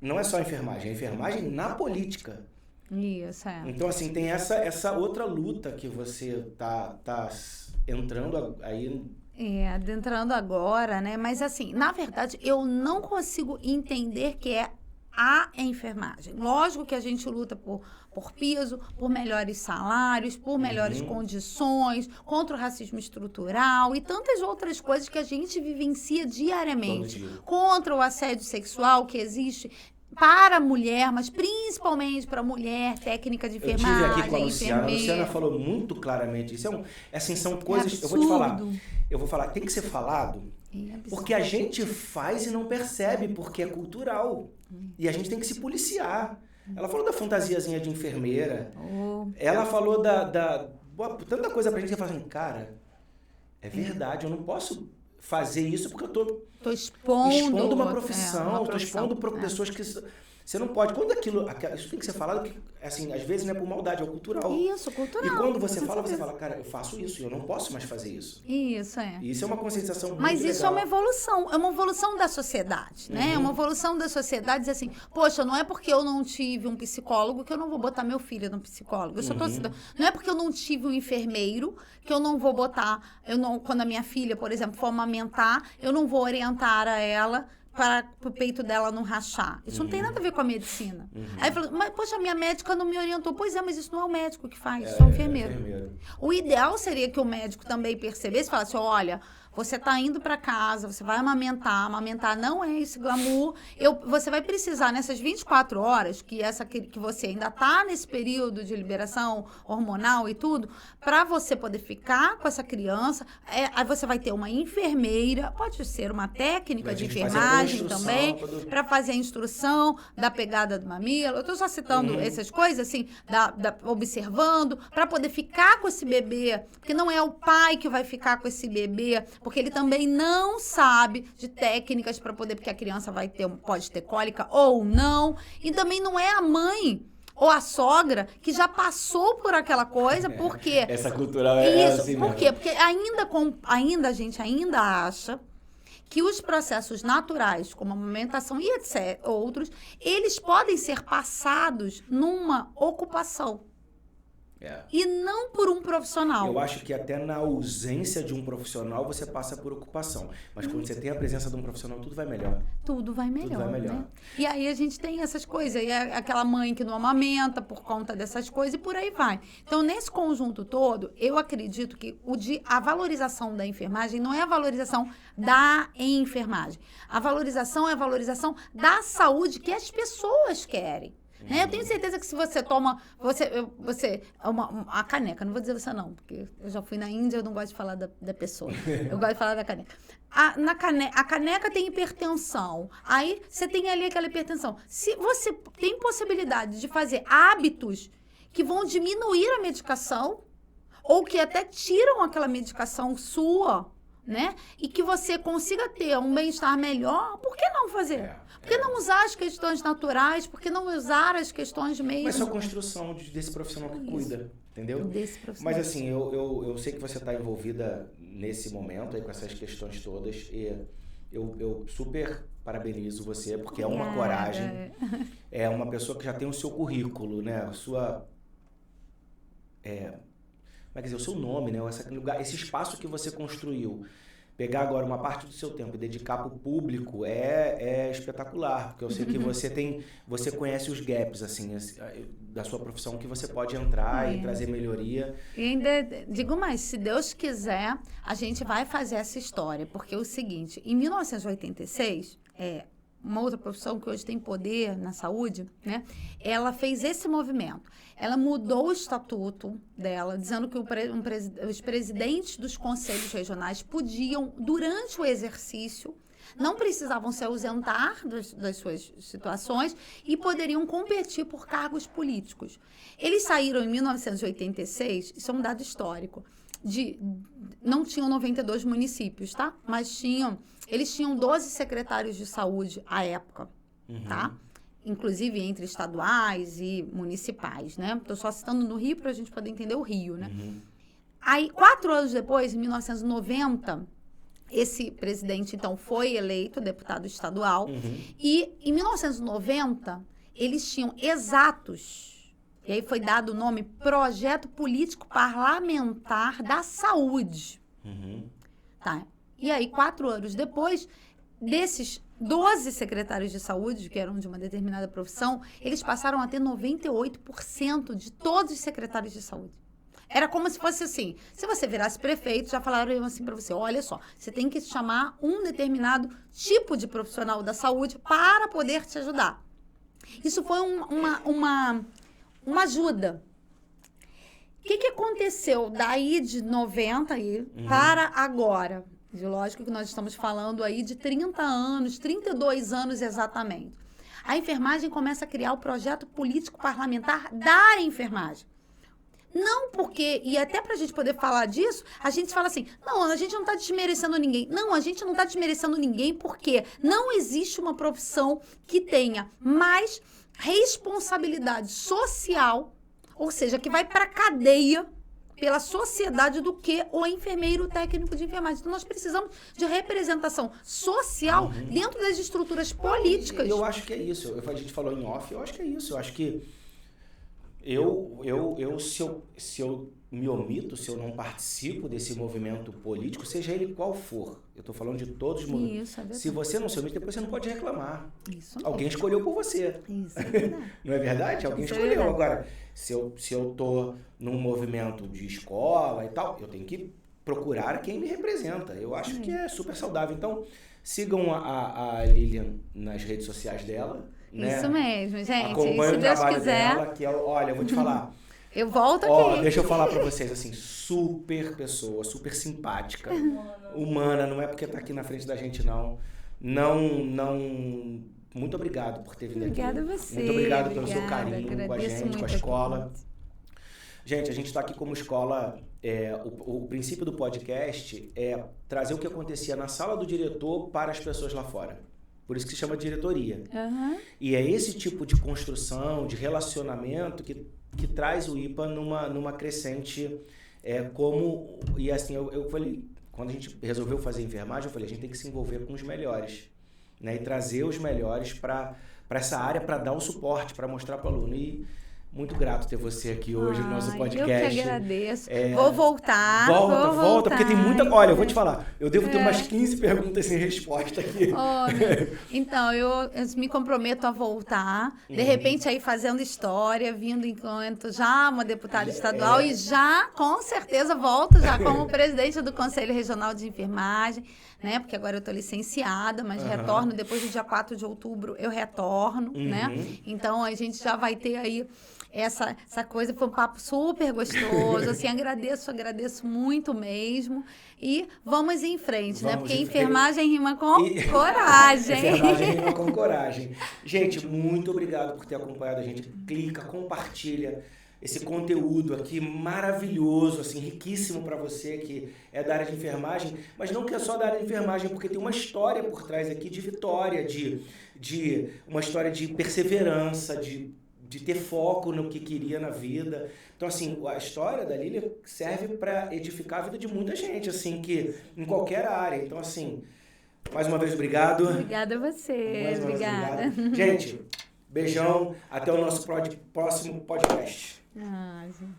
não é só a enfermagem, é a enfermagem na política. Isso, Então, assim, tem essa outra luta que você tá entrando aí... adentrando agora, né? Mas, assim, na verdade, eu não consigo entender que é a enfermagem. Lógico que a gente luta por piso, por melhores salários, por melhores condições, contra o racismo estrutural e tantas outras coisas que a gente vivencia diariamente. Contra o assédio sexual que existe para a mulher, mas principalmente para a mulher, técnica de enfermagem, eu tive aqui com a Luciana. A Luciana falou muito claramente isso. Assim, são coisas... Eu vou te falar. Eu vou falar, tem que ser falado, porque a gente faz e não percebe, porque é cultural. E a gente tem que se policiar. Ela falou da fantasiazinha de enfermeira. Ela falou tanta coisa pra gente que fala assim, cara, é verdade, eu não posso fazer isso porque eu tô expondo uma profissão, tô expondo pessoas que Você não pode, quando isso tem que ser falado, que, assim, às vezes não é por maldade, é cultural. Isso, cultural. E quando você fala, você fala, cara, eu faço isso, eu não posso mais fazer isso. Isso, é. E isso é uma conscientização muito Mas isso legal. é uma evolução da sociedade, né? É uma evolução da sociedade, dizer assim, poxa, não é porque eu não tive um psicólogo que eu não vou botar meu filho no psicólogo. Eu só tô citando. Não é porque eu não tive um enfermeiro que eu não vou botar, quando a minha filha, por exemplo, for amamentar, eu não vou orientar a ela para o peito dela não rachar. Isso não tem nada a ver com a medicina. Aí eu falo, mas poxa, a minha médica não me orientou. Pois é, mas isso não é o médico que faz, isso é o enfermeiro. O ideal seria que o médico também percebesse e falasse, olha, você está indo para casa, você vai amamentar não é esse glamour. Você vai precisar nessas 24 horas, que você ainda está nesse período de liberação hormonal e tudo, para você poder ficar com essa criança, aí você vai ter uma enfermeira, pode ser uma técnica de enfermagem também, para fazer a instrução da pegada do mamilo. Eu estou só citando essas coisas, assim, observando, para poder ficar com esse bebê, porque não é o pai que vai ficar com esse bebê, porque ele também não sabe de técnicas para poder, porque a criança pode ter cólica ou não, e também não é a mãe ou a sogra que já passou por aquela coisa, porque... Essa cultural é isso, assim por mesmo. quê? Porque a gente ainda acha que os processos naturais, como a amamentação e etc., outros, eles podem ser passados numa ocupação. E não por um profissional. Eu acho que até na ausência de um profissional você passa por ocupação. Mas quando você tem a presença de um profissional, tudo vai melhor. Tudo vai melhor. Tudo vai melhor. Né? E aí a gente tem essas coisas. E aquela mãe que não amamenta por conta dessas coisas e por aí vai. Então, nesse conjunto todo, eu acredito que a valorização da enfermagem não é a valorização da enfermagem. A valorização é a valorização da saúde que as pessoas querem. Né? Eu tenho certeza que se você toma... a caneca, não vou dizer você não, porque eu já fui na Índia, eu não gosto de falar da pessoa. Eu gosto de falar da caneca. A caneca tem hipertensão. Aí você tem ali aquela hipertensão. Se você tem possibilidade de fazer hábitos que vão diminuir a medicação, ou que até tiram aquela medicação sua, né? E que você consiga ter um bem-estar melhor, por que não fazer? Por que não usar as questões naturais? Por que não usar as questões mesmo? Mas só a construção desse profissional que cuida, entendeu? Desse profissional. Mas assim, eu sei que você está envolvida nesse momento aí com essas questões todas e eu super parabenizo você, porque é uma coragem, é uma pessoa que já tem o seu currículo, né? A sua... Quer dizer, o seu nome, né? Esse espaço que você construiu, pegar agora uma parte do seu tempo e dedicar para o público é espetacular, porque eu sei que você conhece os gaps, assim, da sua profissão, que você pode entrar e trazer melhoria. E ainda digo mais, se Deus quiser, a gente vai fazer essa história, porque é o seguinte, em 1986, uma outra profissão que hoje tem poder na saúde, né? Ela fez esse movimento. Ela mudou o estatuto dela, dizendo que os presidentes dos conselhos regionais podiam, durante o exercício, não precisavam se ausentar das suas situações e poderiam competir por cargos políticos. Eles saíram em 1986, isso é um dado histórico, não tinham 92 municípios, tá? Mas eles tinham 12 secretários de saúde à época, tá? Inclusive entre estaduais e municipais, né? Estou só citando no Rio para a gente poder entender o Rio, né? Aí, 4 anos depois, em 1990, esse presidente, então, foi eleito deputado estadual. E, em 1990, eles tinham exatos... E aí foi dado o nome Projeto Político Parlamentar da Saúde. Tá? E aí, 4 anos depois, desses 12 secretários de saúde, que eram de uma determinada profissão, eles passaram a ter 98% de todos os secretários de saúde. Era como se fosse assim, se você virasse prefeito, já falaram assim para você, olha só, você tem que chamar um determinado tipo de profissional da saúde para poder te ajudar. Isso foi uma ajuda. O que aconteceu daí de 90 para agora? Lógico que nós estamos falando aí de 30 anos, 32 anos exatamente. A enfermagem começa a criar o projeto político parlamentar da enfermagem. Não porque, e até pra gente poder falar disso, a gente fala assim, não, a gente não tá desmerecendo ninguém. Não, a gente não tá desmerecendo ninguém porque não existe uma profissão que tenha mais responsabilidade social, ou seja, que vai pra cadeia pela sociedade do que o enfermeiro técnico de enfermagem. Então, nós precisamos de representação social dentro das estruturas políticas. Eu acho que é isso. A gente falou em off, eu acho que é isso. Eu acho que se eu me omito, se eu não participo desse movimento político, seja ele qual for, eu estou falando de todos os movimentos. Se você não se omite, depois você não pode reclamar. Alguém escolheu por você. Isso é verdade. Não é verdade? Alguém Isso escolheu. é verdade. Agora, se eu tô num movimento de escola e tal, eu tenho que procurar quem me representa. Eu acho que é super saudável. Então, sigam a Lilian nas redes sociais dela. Né? Isso mesmo, gente. Acompanhe Se o Deus trabalho quiser, dela, que olha, eu vou te falar. eu volto Ó, aqui. deixa eu falar pra vocês, assim, super pessoa, super simpática, humana, não é porque tá aqui na frente da gente, não. Muito obrigado por ter vindo aqui. Obrigada a você. Muito obrigado pelo seu carinho Agradeço com a gente, muito com a aqui. escola. Gente, a gente está aqui como escola, o princípio do podcast é trazer o que acontecia na sala do diretor para as pessoas lá fora. Por isso que se chama diretoria. E é esse tipo de construção, de relacionamento que traz o IPA numa crescente e assim, eu falei, quando a gente resolveu fazer enfermagem, eu falei, a gente tem que se envolver com os melhores, né? E trazer os melhores para essa área, para dar o suporte, para mostrar para o aluno. E muito grato ter você aqui hoje no nosso podcast. Eu que agradeço. Vou voltar. Volta, porque tem muita... Olha, eu vou te falar, eu devo ter umas 15 perguntas sem resposta aqui. Então, eu me comprometo a voltar. De repente, aí fazendo história, vindo enquanto já uma deputada estadual e já, com certeza, volto já como presidente do Conselho Regional de Enfermagem, né? Porque agora eu estou licenciada, mas retorno depois do dia 4 de outubro, eu retorno, né? Então, a gente já vai ter aí essa coisa. Foi um papo super gostoso, assim, agradeço muito mesmo, e vamos em frente, né, porque enfermagem rima com coragem. Enfermagem rima com coragem. Gente, muito obrigado por ter acompanhado a gente. Clica, compartilha esse conteúdo aqui maravilhoso, assim, riquíssimo para você que é da área de enfermagem, mas não que é só da área de enfermagem, porque tem uma história por trás aqui de vitória, de uma história de perseverança, de ter foco no que queria na vida. Então, assim, a história da Lília serve para edificar a vida de muita gente, assim, que em qualquer área. Então, assim, mais uma vez, obrigado. Obrigada a você. Obrigada. Obrigado. Gente, beijão. Até o nosso próximo podcast. Gente.